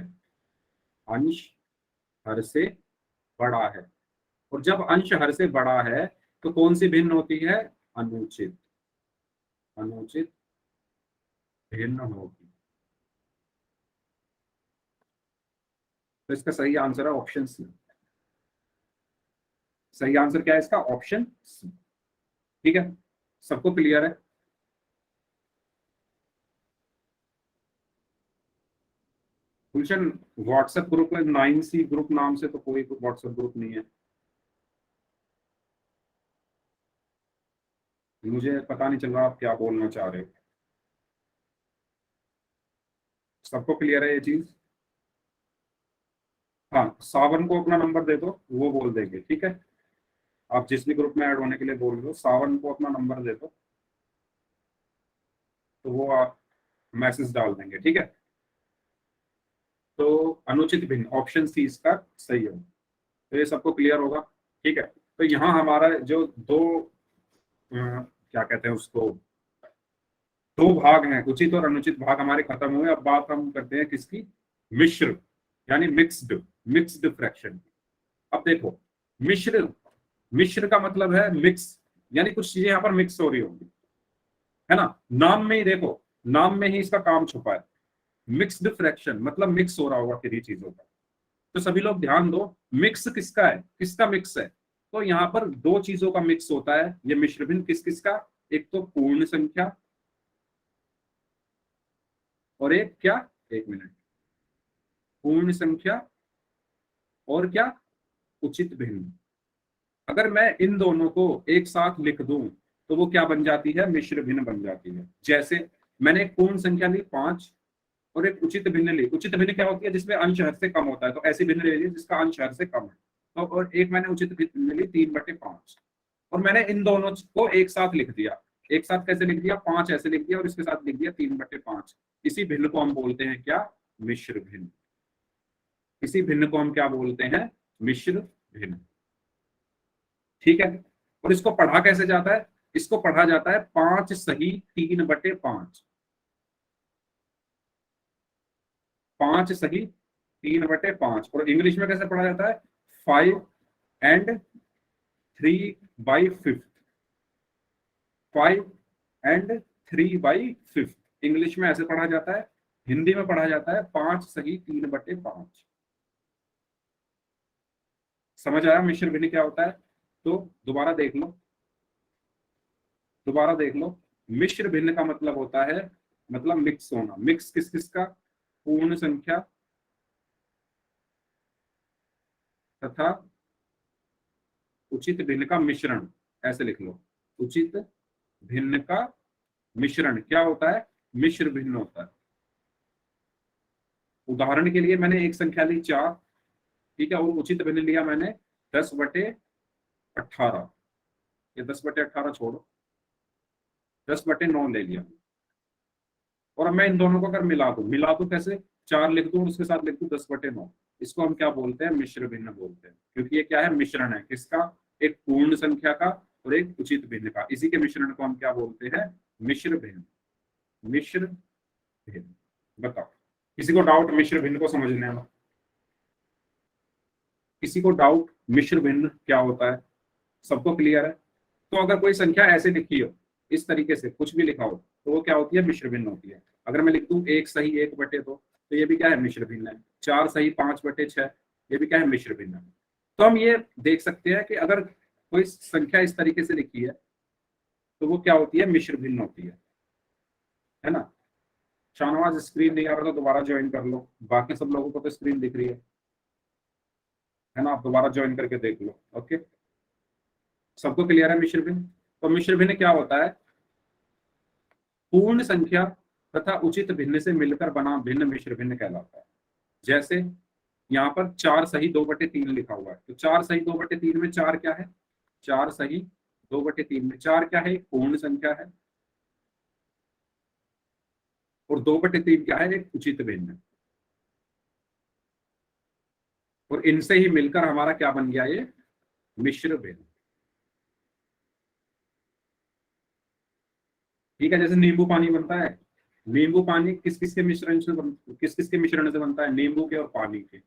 अंश हर से बड़ा है। और जब अंश हर से बड़ा है तो कौन सी भिन्न होती है? अनुचित। अनुचित भिन्न होगी। तो इसका सही आंसर है ऑप्शन सी। सही आंसर क्या है इसका? Option C. ठीक है, सबको क्लियर है? गुलशन व्हाट्सएप ग्रुप में 9C ग्रुप नाम से तो कोई व्हाट्सएप ग्रुप नहीं है, मुझे पता नहीं चल रहा आप क्या बोलना चाह रहे हो। सबको क्लियर है ये चीज? हाँ, सावन को अपना नंबर दे दो, वो बोल देंगे, ठीक है। आप जिस भी ग्रुप में ऐड होने के लिए बोल रहे हो, सावन को अपना नंबर दे दो, तो वो आप मैसेज डाल देंगे, ठीक है। तो अनुचित भिन्न ऑप्शन सी इसका सही है। तो ये सबको क्लियर होगा, ठीक है। तो यहाँ हमारा जो दो क्या कहते हैं उसको, दो भाग हैं, उचित और अनुचित भाग हमारे खत्म हुए। अब बात हम करते हैं किसकी, मिश्र यानी मिक्स्ड फ्रैक्शन। अब देखो मिश्र, मिश्र का मतलब है मिक्स, यानी कुछ चीजें यहाँ पर मिक्स हो रही होंगी, है ना। नाम में ही देखो, नाम में ही इसका काम छुपा है। मिक्स्ड फ्रैक्शन मतलब मिक्स हो रहा होगा किसी चीजों का। तो सभी लोग ध्यान दो, मिक्स किसका है, किसका मिक्स है। तो यहाँ पर दो चीजों का मिक्स होता है ये मिश्र भिन्न। किस किसका, एक तो पूर्ण संख्या और एक क्या, एक मिनट, पूर्ण संख्या और क्या, उचित भिन्न। अगर मैं इन दोनों को एक साथ लिख दूं तो वो क्या बन जाती है, मिश्र भिन्न बन जाती है। जैसे मैंने एक पूर्ण संख्या ली 5 और एक उचित भिन्न ली। उचित भिन्न क्या होती है, जिसमें अंश हर से कम होता है, तो ऐसी भिन्न ले लीजिए जिसका अंश हर से कम है। तो और एक मैंने उचित भिन्न ली 3/5, और मैंने इन दोनों को एक साथ लिख दिया। एक साथ कैसे लिख दिया, 5 ऐसे लिख दिया और इसके साथ लिख दिया 3/5। इसी भिन्न को हम बोलते हैं क्या, मिश्र भिन्न। इसी भिन्न को हम क्या बोलते हैं, मिश्र भिन्न, ठीक है। और इसको पढ़ा कैसे जाता है, इसको पढ़ा जाता है 5 सही 3/5, 5 सही 3/5। और इंग्लिश में कैसे पढ़ा जाता है, 5 and 3/5, 5 and 3/5 इंग्लिश में ऐसे पढ़ा जाता है। हिंदी में पढ़ा जाता है 5 सही 3/5। समझ आया मिश्र भिन्न क्या होता है? तो दोबारा देख लो, दोबारा देख लो। मिश्र भिन्न का मतलब होता है, मतलब मिक्स होना। मिक्स किस किस का, पूर्ण संख्या तथा उचित भिन्न का मिश्रण। ऐसे लिख लो, उचित भिन्न का मिश्रण क्या होता है, मिश्र भिन्न होता है। उदाहरण के लिए मैंने एक संख्या ली 4, ठीक है, और उचित भिन्न लिया मैंने 10/18। ये 10/18 छोड़ो, 10/9 ले लिया। और अब मैं इन दोनों को अगर मिला दूं कैसे, 4 लिख दूं और उसके साथ लिख दूं 10/9। इसको हम क्या बोलते हैं, मिश्र भिन्न बोलते हैं। क्योंकि ये क्या है, मिश्रण है किसका, एक पूर्ण संख्या का और एक उचित भिन्न का। इसी के मिश्रण को हम क्या बोलते हैं, मिश्र भिन्न। मिश्र भिन्न। बताओ, किसी को डाउट मिश्र भिन्न को समझने में? किसी को डाउट मिश्र भिन्न क्या होता है? सबको क्लियर है? तो अगर कोई संख्या ऐसे लिखी हो, इस तरीके से कुछ भी लिखा हो, तो वो क्या होती है, मिश्र भिन्न होती है। अगर मैं लिख दूं 1 सही 1/2, तो ये भी क्या है, मिश्र भिन्न है। 4 सही 5/6, ये भी क्या है, मिश्र भिन्न है। तो हम ये देख सकते हैं कि अगर कोई संख्या इस तरीके से लिखी है तो वो क्या होती है, मिश्र भिन्न होती है ना। शाहनवाज स्क्रीन नहीं आ रहा तो दोबारा ज्वाइन कर लो, बाकी सब लोगों को तो स्क्रीन दिख रही है ना। आप दोबारा ज्वाइन करके देख लो, ओके। सबको क्लियर है मिश्र भिन्न? तो मिश्र भिन्न क्या होता है, पूर्ण संख्या तथा उचित भिन्न से मिलकर बना भिन्न मिश्र भिन्न कहलाता है। जैसे यहाँ पर 4 सही 2/3 लिखा हुआ है, तो 4 सही 2/3 में 4 क्या है, 4 सही 2/3 में 4 क्या है, एक पूर्ण संख्या है, और 2/3 क्या है, एक उचित भिन्न। और इनसे ही मिलकर हमारा क्या बन गया, ये मिश्र भिन्न, ठीक है। जैसे नींबू पानी बनता है, नींबू पानी किस किस के मिश्रण से बनता है, नींबू के और पानी के।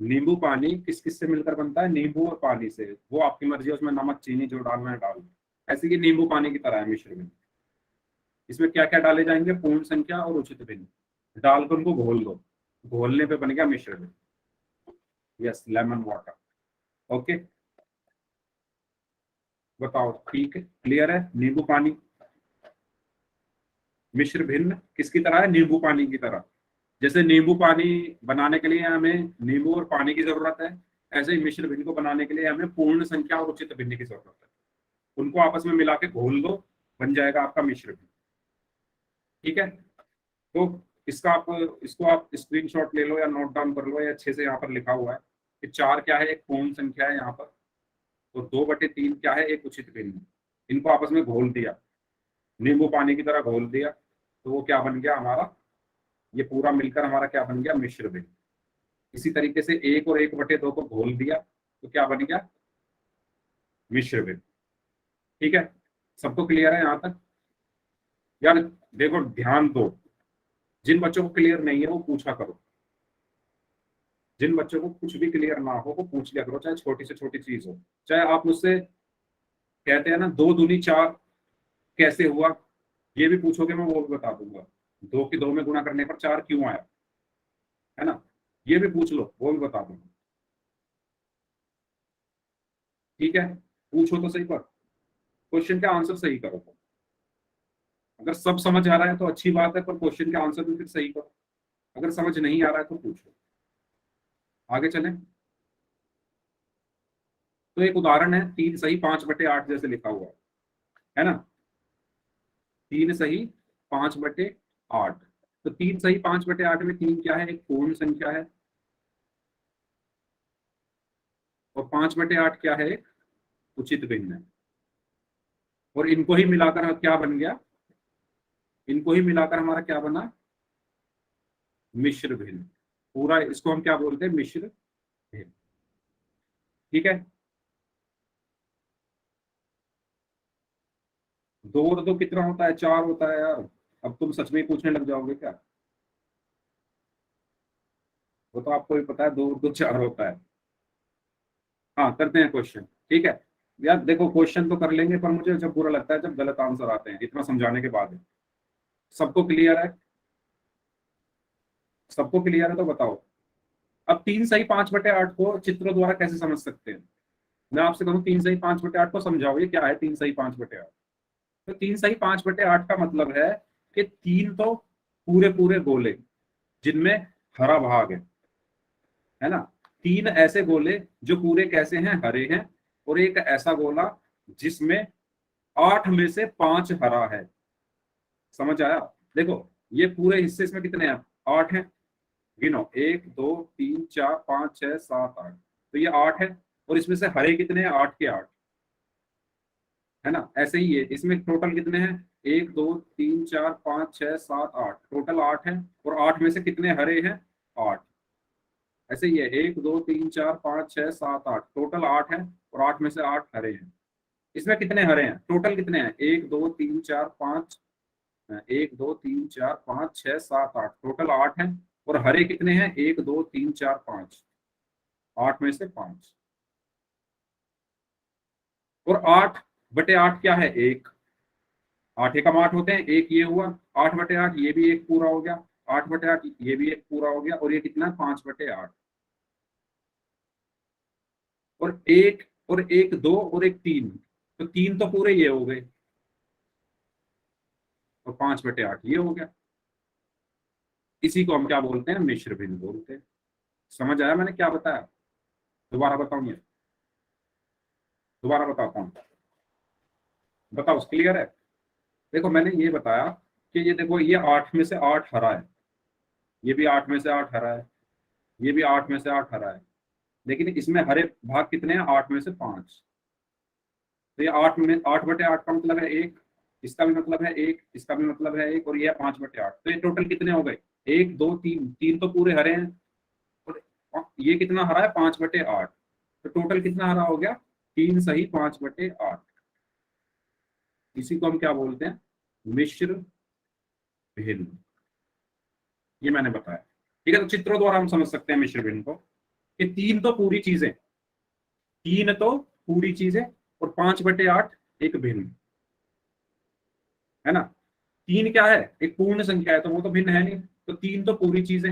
नींबू पानी किस किस से मिलकर बनता है, नींबू और पानी से। वो आपकी मर्जी है, उसमें नमक चीनी जो डालना है डाल। ऐसे कि नींबू पानी की तरह है मिश्र भिन्न। इसमें क्या क्या डाले जाएंगे, पूर्ण संख्या और उचित भिन्न डालकर उनको घोल दो, घोलने पे बन गया मिश्र भिन्न। Yes, lemon water, okay. बताओ, ठीक है, क्लियर है? नींबू पानी मिश्र भिन्न किसकी तरह है, नींबू पानी की तरह। जैसे नींबू पानी बनाने के लिए हमें नींबू और पानी की जरूरत है, ऐसे ही मिश्र भिन्न को बनाने के लिए हमें पूर्ण संख्या और उचित भिन्न की जरूरत है। उनको आपस में मिला के घोल दो, बन जाएगा आपका मिश्र भिन्न। ठीक है, तो इसको आप स्क्रीनशॉट ले लो या नोट डाउन कर लो, या अच्छे से यहाँ पर लिखा हुआ है कि 4 क्या है, एक पूर्ण संख्या है यहाँ पर, तो 2/3 क्या है, एक उचित भिन्न। इनको आपस में घोल दिया, नींबू पानी की तरह घोल दिया, तो वो क्या बन गया हमारा, ये पूरा मिलकर हमारा क्या बन गया, मिश्र भिन्न। इसी तरीके से 1 और 1/2 को घोल दिया तो क्या बन गया, मिश्र भिन्न। ठीक है, सबको क्लियर है यहाँ तक? यार देखो ध्यान दो, जिन बच्चों को क्लियर नहीं है वो पूछा करो, जिन बच्चों को कुछ भी क्लियर ना हो वो पूछ लिया करो, चाहे छोटी से छोटी चीज हो। चाहे आप मुझसे कहते हैं ना 2 दूनी 4 कैसे हुआ, ये भी पूछोगे, मैं वो भी बता दूंगा। 2 की 2 में गुणा करने पर 4 क्यों आया, है ना, ये भी पूछ लो, वो भी बता दूंगा। ठीक है, पूछो तो सही, पर क्वेश्चन का आंसर सही करो। अगर सब समझ आ रहा है तो अच्छी बात है, पर क्वेश्चन का आंसर भी फिर सही करो। अगर समझ नहीं आ रहा है तो पूछो। आगे चलें, तो एक उदाहरण है 3 सही 5/8 जैसे लिखा हुआ है ना, 3 सही 5/8। तो 3 सही 5/8 में 3 क्या है, एक पूर्ण संख्या है, और 5/8 क्या है, एक उचित भिन्न है। और इनको ही मिलाकर क्या बन गया, इनको ही मिलाकर हमारा क्या बना, मिश्र भिन्न। पूरा इसको हम क्या बोलते हैं, मिश्र भिन्न। ठीक है, 2 और 2 कितना होता है, 4 होता है यार। अब तुम सच में ही पूछने लग जाओगे क्या, वो तो आपको भी पता है 2 और 2 4 होता है। हाँ करते हैं क्वेश्चन। ठीक है यार, देखो क्वेश्चन तो कर लेंगे, पर मुझे जब बुरा लगता है जब गलत आंसर आते हैं, इतना समझाने के बाद। सबको क्लियर है, सबको क्लियर है तो बताओ। अब 3 सही 5/8 को चित्रों द्वारा कैसे समझ सकते हैं? मैं आपसे कहूँ 3 सही 5/8 को समझाओ, ये क्या है 3 सही 5/8? तो 3 सही 5/8 का मतलब है कि 3 तो पूरे पूरे गोले जिनमें हरा भाग है ना, 3 ऐसे गोले जो पूरे कैसे हैं, हरे हैं, और एक ऐसा गोला जिसमें 8 में से 5 हरा है। समझ आया? देखो ये पूरे हिस्से इसमें कितने हैं, 8 हैं। गिनो, 1 2 3 4 5 6 7 8, तो ये 8 है। और इसमें से हरे कितने हैं, 8 के 8, है ना। ऐसे ही ये इसमें टोटल कितने हैं, 1 2 3 4 5 6 7 8, टोटल 8 है। और 8 में से कितने हरे हैं, 8। ऐसे ही है 1 2 3 4 5 6 7 8, टोटल 8 है, और 8 में से 8 हरे हैं। इसमें कितने हरे हैं, टोटल कितने हैं, 1 2 3 4 5, 1 2 3 4 5 6 7 8, टोटल 8 है। और हरे कितने हैं, 1 2 3 4 5, 8 में से 5। और 8/8 क्या है, 1। 8 एकम 8 होते हैं, एक ये हुआ। 8/8 ये भी एक पूरा हो गया, 8/8 ये भी एक पूरा हो गया, और ये कितना, 5/8। और एक 2 और एक 3, तो 3 तो पूरे ये हो गए, और 5/8 ये हो गया। इसी को हम क्या बोलते हैं, मिश्र भिन्न बोलते हैं। समझ आया मैंने क्या बताया? दोबारा बताऊंगी, दोबारा बताता हूँ, बताओ क्लियर है? देखो मैंने ये बताया कि ये देखो, ये 8 में से 8 हरा है, ये भी 8 में से 8 हरा है, ये भी 8 में से 8 हरा है। लेकिन इसमें हरे भाग कितने हैं, 8 में से 5। तो ये 8/8 का मतलब है 1, इसका भी मतलब है 1, इसका भी मतलब है 1, और ये 5/8। तो ये टोटल कितने हो गए, 1 2 3, 3 तो पूरे हरे हैं, और ये कितना हरा है, 5/8। तो टोटल कितना हरा हो गया, 3 सही 5/8। इसी को हम क्या बोलते हैं, मिश्र भिन्न। ये मैंने बताया। ठीक है, तो चित्रों द्वारा हम समझ सकते हैं मिश्र भिन्न को, कि 3 तो पूरी चीजें, 3 तो पूरी चीजें, और 5/8 एक भिन्न, है ना। 3 क्या है, एक पूर्ण संख्या है, तो वो तो भिन्न है नहीं। तो 3 तो पूरी चीजें,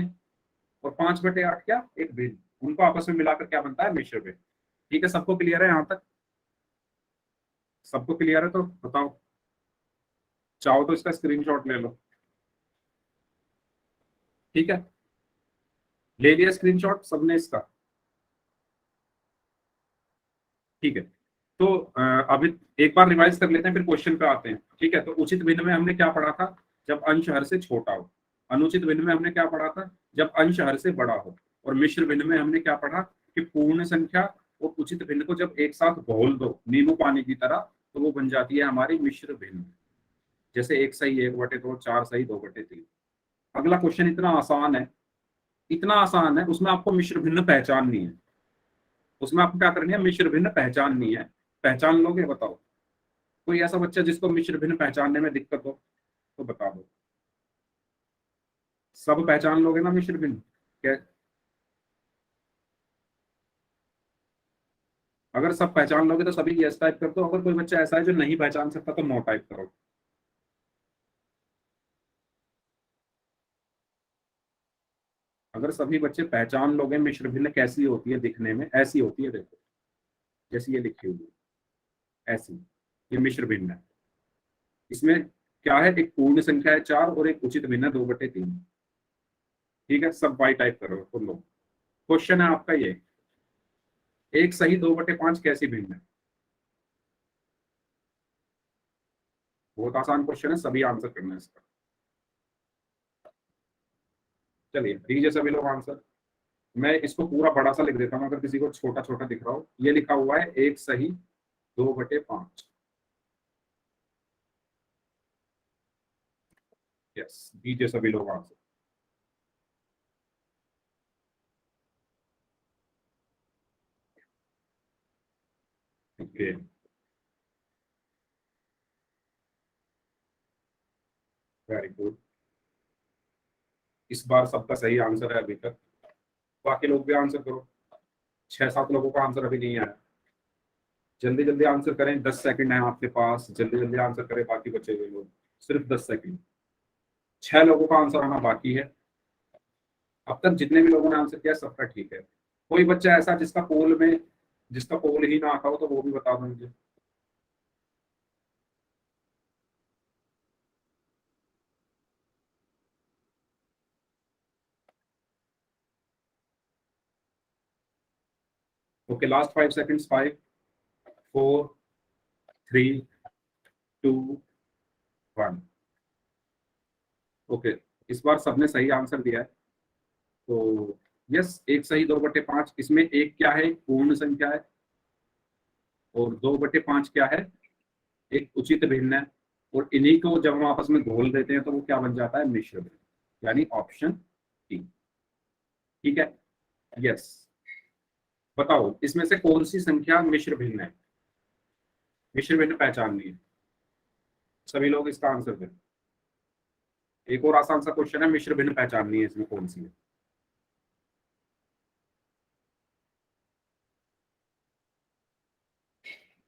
और 5/8 क्या, एक भिन्न। उनको आपस में मिलाकर क्या बनता है, मिश्र भिन्न। ठीक है, सबको क्लियर है यहाँ तक? सबको क्लियर है तो बताओ, चाहो तो इसका स्क्रीनशॉट ले लो। ठीक है, ले लिया स्क्रीनशॉट सबने इसका? ठीक है, तो अभी एक बार रिवाइज कर लेते हैं, फिर क्वेश्चन पे आते हैं। ठीक है, तो उचित भिन्न में हमने क्या पढ़ा था? जब अंश हर से छोटा हो। अनुचित भिन्न में हमने क्या पढ़ा था? जब अंश हर से बड़ा हो। और मिश्र भिन्न में हमने क्या पढ़ा कि पूर्ण संख्या और उचित भिन्न को जब एक साथ घोल दो नींबू पानी की तरह, तो वो बन जाती है हमारी मिश्र भिन्न। जैसे 1 सही 1/2, 4 सही 2/3। अगला क्वेश्चन इतना आसान है, इतना आसान है, उसमें आपको मिश्र भिन्न पहचाननी है। उसमें आपको क्या करनी है? मिश्र भिन्न पहचाननी है। पहचान लोगे? बताओ, कोई ऐसा बच्चा जिसको मिश्र भिन्न पहचानने में दिक्कत हो तो बता दो। सब पहचान लोगे ना मिश्र भिन्न? क्या अगर सब पहचान लोगे तो सभी यस टाइप कर दो। अगर कोई बच्चा ऐसा है जो नहीं पहचान सकता तो नो टाइप करो। अगर सभी बच्चे पहचान लोगे मिश्र भिन्न कैसी होती है दिखने में, ऐसी होती है, देखो जैसी ये लिखी हुई है, ऐसी ये मिश्र भिन्न है। इसमें क्या है? एक पूर्ण संख्या है 4 और एक उचित भिन्न है 2/3। ठीक है, सब वाई टाइप करो तो लो। क्वेश्चन है आपका ये, 1 सही 2/5 कैसी भिन्न है? बहुत आसान क्वेश्चन है, सभी आंसर करना है इसका। चलिए दीजिए सभी लोग आंसर। मैं इसको पूरा बड़ा सा लिख देता हूँ, अगर किसी को छोटा छोटा दिख रहा हो। ये लिखा हुआ है 1 सही 2/5। यस, दीजिए सभी लोग आंसर। Okay, very good. इस बार सबका सही आंसर है अभी तक। बाकी लोग भी आंसर करो। 6-7 लोगों का आंसर अभी नहीं आया। जल्दी जल्दी आंसर करें, 10 सेकंड है आपके पास, जल्दी जल्दी आंसर करें बाकी बचे हुए लोग, सिर्फ 10 सेकंड। 6 लोगों का आंसर आना बाकी है। अब तक जितने भी लोगों ने आंसर किया सबका ठीक है। कोई बच्चा ऐसा जिसका पोल ही ना आता हो तो वो भी बता दो मुझे। Okay, last 5 seconds. 5 4 3 2 1। ओके, इस बार सबने सही आंसर दिया है। तो यस, 1 सही 2/5। इसमें एक क्या है? एक पूर्ण संख्या है। और 2/5 क्या है? एक उचित भिन्न है। और इन्हीं को जब हम आपस में घोल देते हैं तो वो क्या बन जाता है? मिश्र भिन्न, यानी ऑप्शन डी। ठीक है, यस। बताओ इसमें से कौन सी संख्या मिश्र भिन्न है? मिश्र भिन्न पहचाननी है, सभी लोग इसका आंसर दें। एक और आसान सा क्वेश्चन है, मिश्र भिन्न पहचाननी है, इसमें कौन सी है?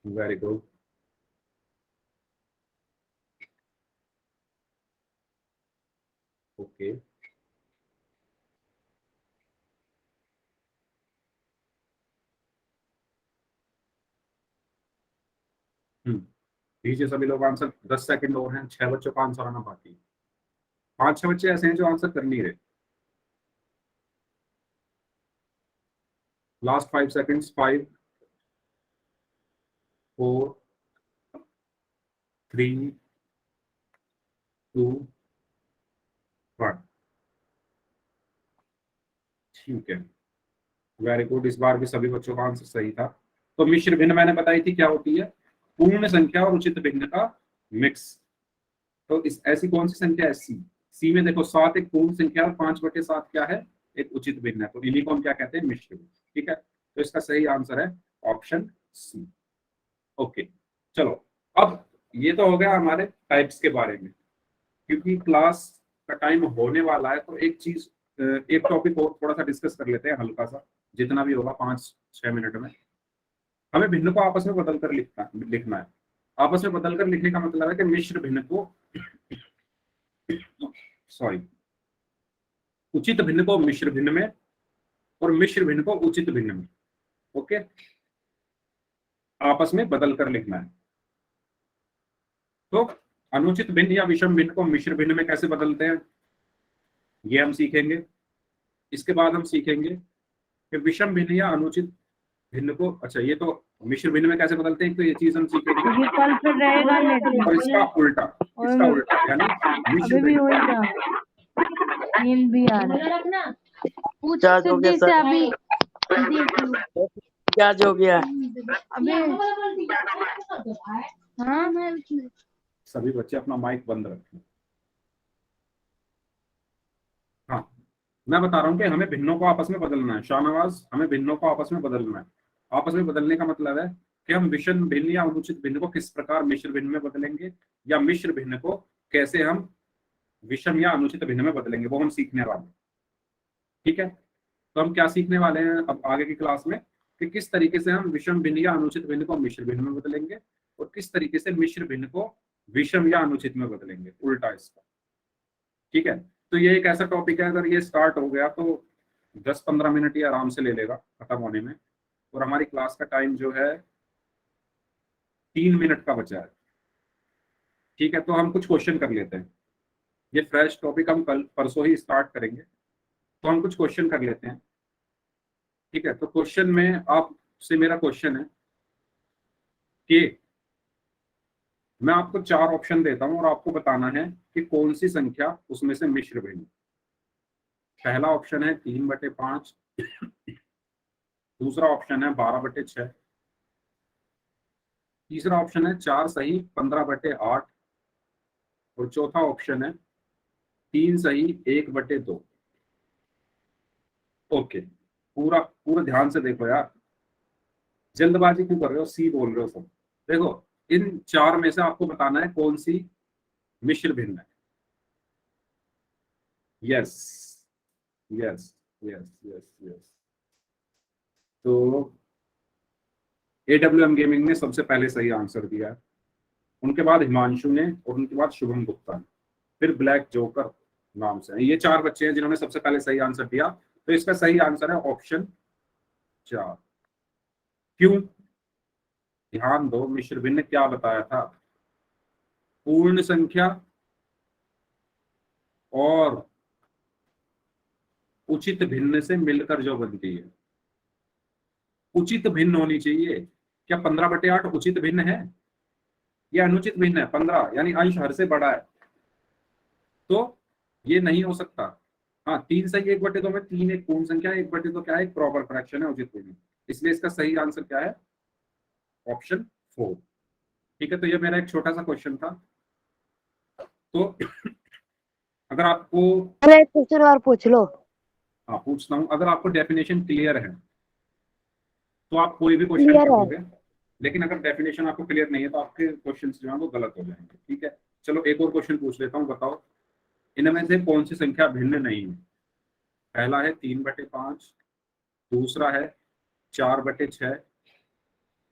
Very good. ओके, दीजिए सभी लोग आंसर। 10 सेकंड और हैं, 6 बच्चों का आंसर आना बाकी है। 5-6 बच्चे ऐसे हैं जो आंसर कर नहीं रहे। Last 5 seconds. 5 4 3 2 1। ठीक है, वेरी गुड। इस बार भी सभी बच्चों का आंसर सही था। तो मिश्र भिन्न मैंने बताई थी क्या होती है? पूर्ण संख्या और उचित भिन्न का मिक्स। तो इस ऐसी कौन सी संख्या है? सी में देखो 7 एक पूर्ण संख्या और 5/7 क्या है? एक उचित भिन्न है। तो इन्हीं को हम क्या कहते हैं? मिश्र भिन्न। ठीक है, तो इसका सही आंसर है ऑप्शन सी। ओके, चलो अब ये तो हो गया हमारे टाइप्स के बारे में। क्योंकि क्लास का टाइम होने वाला है तो एक चीज, एक टॉपिक और थोड़ा सा डिस्कस कर लेते हैं, हल्का सा, जितना भी होगा 5-6 मिनट में। हमें भिन्न को आपस में बदल कर लिखना है। आपस में बदल कर लिखने का मतलब है कि मिश्र भिन्न को सॉरी उचित भिन्न को मिश्र भिन्न में और मिश्र भिन्न को उचित भिन्न में, ओके, आपस में बदल कर लिखना है। तो अनुचित भिन्न या विषम भिन्न को मिश्र भिन्न में कैसे बदलते हैं ये हम सीखेंगे। इसके बाद हम सीखेंगे कि विषम भिन्न या अनुचित भिन्न को, अच्छा ये तो मिश्र भिन्न में कैसे बदलते हैं, तो ये चीज हम सीखेंगे। ये कल फिर रहेगा और इसका उल्टा, यानी मिश्र अभी भी भिन्न। होगा। नींद भी आ रहा है। पूछ चार्ज हो गया सिद्धि से सर। अभी चार्ज हो गया। अभी हाँ सभी बच्चे अपना माइक बंद रखें। हाँ, मैं बता रहा हूँ कि हमें भिन्नों को आपस में बदलना है। शाहनवाज, हमें भिन्नों को आपस में बदलना है। आपस में बदलने का मतलब है कि हम विषम भिन्न या अनुचित भिन्न को किस प्रकार मिश्र भिन्न में बदलेंगे, या मिश्र भिन्न को कैसे हम विषम या अनुचित भिन्न में बदलेंगे, वो हम सीखने वाले हैं। ठीक है, तो हम क्या सीखने वाले हैं अब आगे की क्लास में, कि किस तरीके से हम विषम भिन्न या अनुचित भिन्न को मिश्र भिन्न में बदलेंगे, और किस तरीके से मिश्र भिन्न को विषम या अनुचित में बदलेंगे, उल्टा इसका। ठीक है, तो ये एक ऐसा टॉपिक है, अगर ये स्टार्ट हो गया तो 10-15 मिनट ही आराम से ले लेगा खत्म होने में, और हमारी क्लास का टाइम जो है 3 मिनट का बचा है। ठीक है, तो हम कुछ क्वेश्चन कर लेते हैं। ये फ्रेश टॉपिक हम कल परसों ही स्टार्ट करेंगे, तो हम कुछ क्वेश्चन कर लेते हैं। ठीक है, तो क्वेश्चन में आपसे मेरा क्वेश्चन है कि मैं आपको 4 ऑप्शन देता हूं और आपको बताना है कि कौन सी संख्या उसमें से मिश्र भिन्न। पहला ऑप्शन है 3/5, दूसरा ऑप्शन है 12/6, तीसरा ऑप्शन है 4 सही 15/8, और चौथा ऑप्शन है 3 सही 1/2। ओके, पूरा ध्यान से देखो यार, जल्दबाजी क्यों कर रहे हो, सी बोल रहे हो सब। देखो, इन 4 में से आपको बताना है कौन सी मिश्र भिन्न है। Yes yes yes yes yes. तो AWM गेमिंग ने सबसे पहले सही आंसर दिया है, उनके बाद हिमांशु ने, और उनके बाद शुभम गुप्ता ने, फिर ब्लैक जोकर नाम से। ये 4 बच्चे हैं जिन्होंने सबसे पहले सही आंसर दिया, तो इसका सही आंसर है ऑप्शन 4। क्यों? ध्यान दो, मिश्र भिन्न क्या बताया था, पूर्ण संख्या और उचित भिन्न से मिलकर जो बनती है। उचित भिन्न होनी चाहिए। क्या 15/8 उचित भिन्न है या अनुचित भिन्न है? 15 यानी अंश हर से बड़ा है, तो ये नहीं हो सकता। हाँ, 3 सही 1/2 में 3 एक पूर्ण संख्या, 1/2 क्या है, एक प्रॉपर फ्रैक्शन है, उचित भिन्न। इसलिए इसका सही आंसर क्या है, ऑप्शन 4। ठीक है, तो ये मेरा एक छोटा सा क्वेश्चन था। तो अगर आपको, अरे एक क्वेश्चन और पूछ लो। हाँ पूछता हूँ, अगर आपको डेफिनेशन क्लियर है तो आप कोई भी क्वेश्चन Clear है। करोगे, लेकिन अगर डेफिनेशन आपको क्लियर नहीं है तो आपके क्वेश्चन जो है वो गलत हो जाएंगे। ठीक है, चलो एक और क्वेश्चन पूछ लेता हूँ, बताओ इनमें से कौन सी संख्या भिन्न नहीं है। पहला है 3/5, दूसरा है 4/6,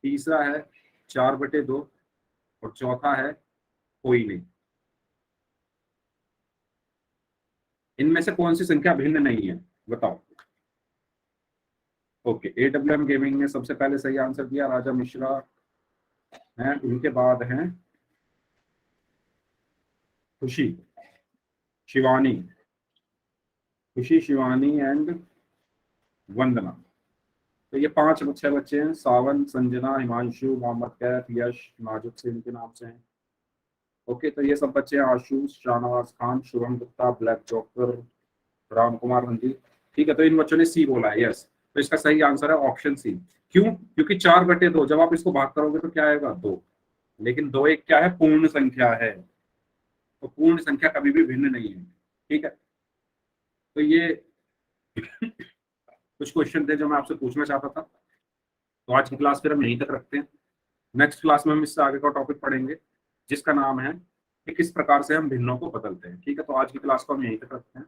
तीसरा है 4/2, और चौथा है कोई नहीं। इनमें से कौन सी संख्या भिन्न नहीं है, बताओ। ओके, AWM गेमिंग ने सबसे पहले सही आंसर दिया, राजा मिश्रा हैं, उनके बाद हैं खुशी शिवानी एंड वंदना। तो ये 5-6 बच्चे हैं, सावन, संजना, हिमांशु, मोहम्मद कैफ, यश, नाजुक से इनके नाम से हैं। ओके, तो ये सब बच्चे हैं, आशुष, शाहनवाज खान, शुभम गुप्ता, ब्लैक जोकर, राम कुमार रंजीत। ठीक है, तो इन बच्चों ने सी बोला है, यस। तो इसका सही आंसर है ऑप्शन सी। क्यों? क्योंकि 4/2 जब आप इसको भाग करोगे तो क्या आएगा, 2। लेकिन 2 एक क्या है, पूर्ण संख्या है, तो पूर्ण संख्या कभी भी भिन्न नहीं है। ठीक है, तो ये कुछ क्वेश्चन थे जो मैं आपसे पूछना चाहता था। तो आज की क्लास फिर हम यहीं तक रखते हैं। नेक्स्ट क्लास में हम इससे आगे का टॉपिक पढ़ेंगे जिसका नाम है कि किस प्रकार से हम भिन्नों को बदलते हैं। ठीक है, तो आज की क्लास को हम यहीं तक रखते हैं।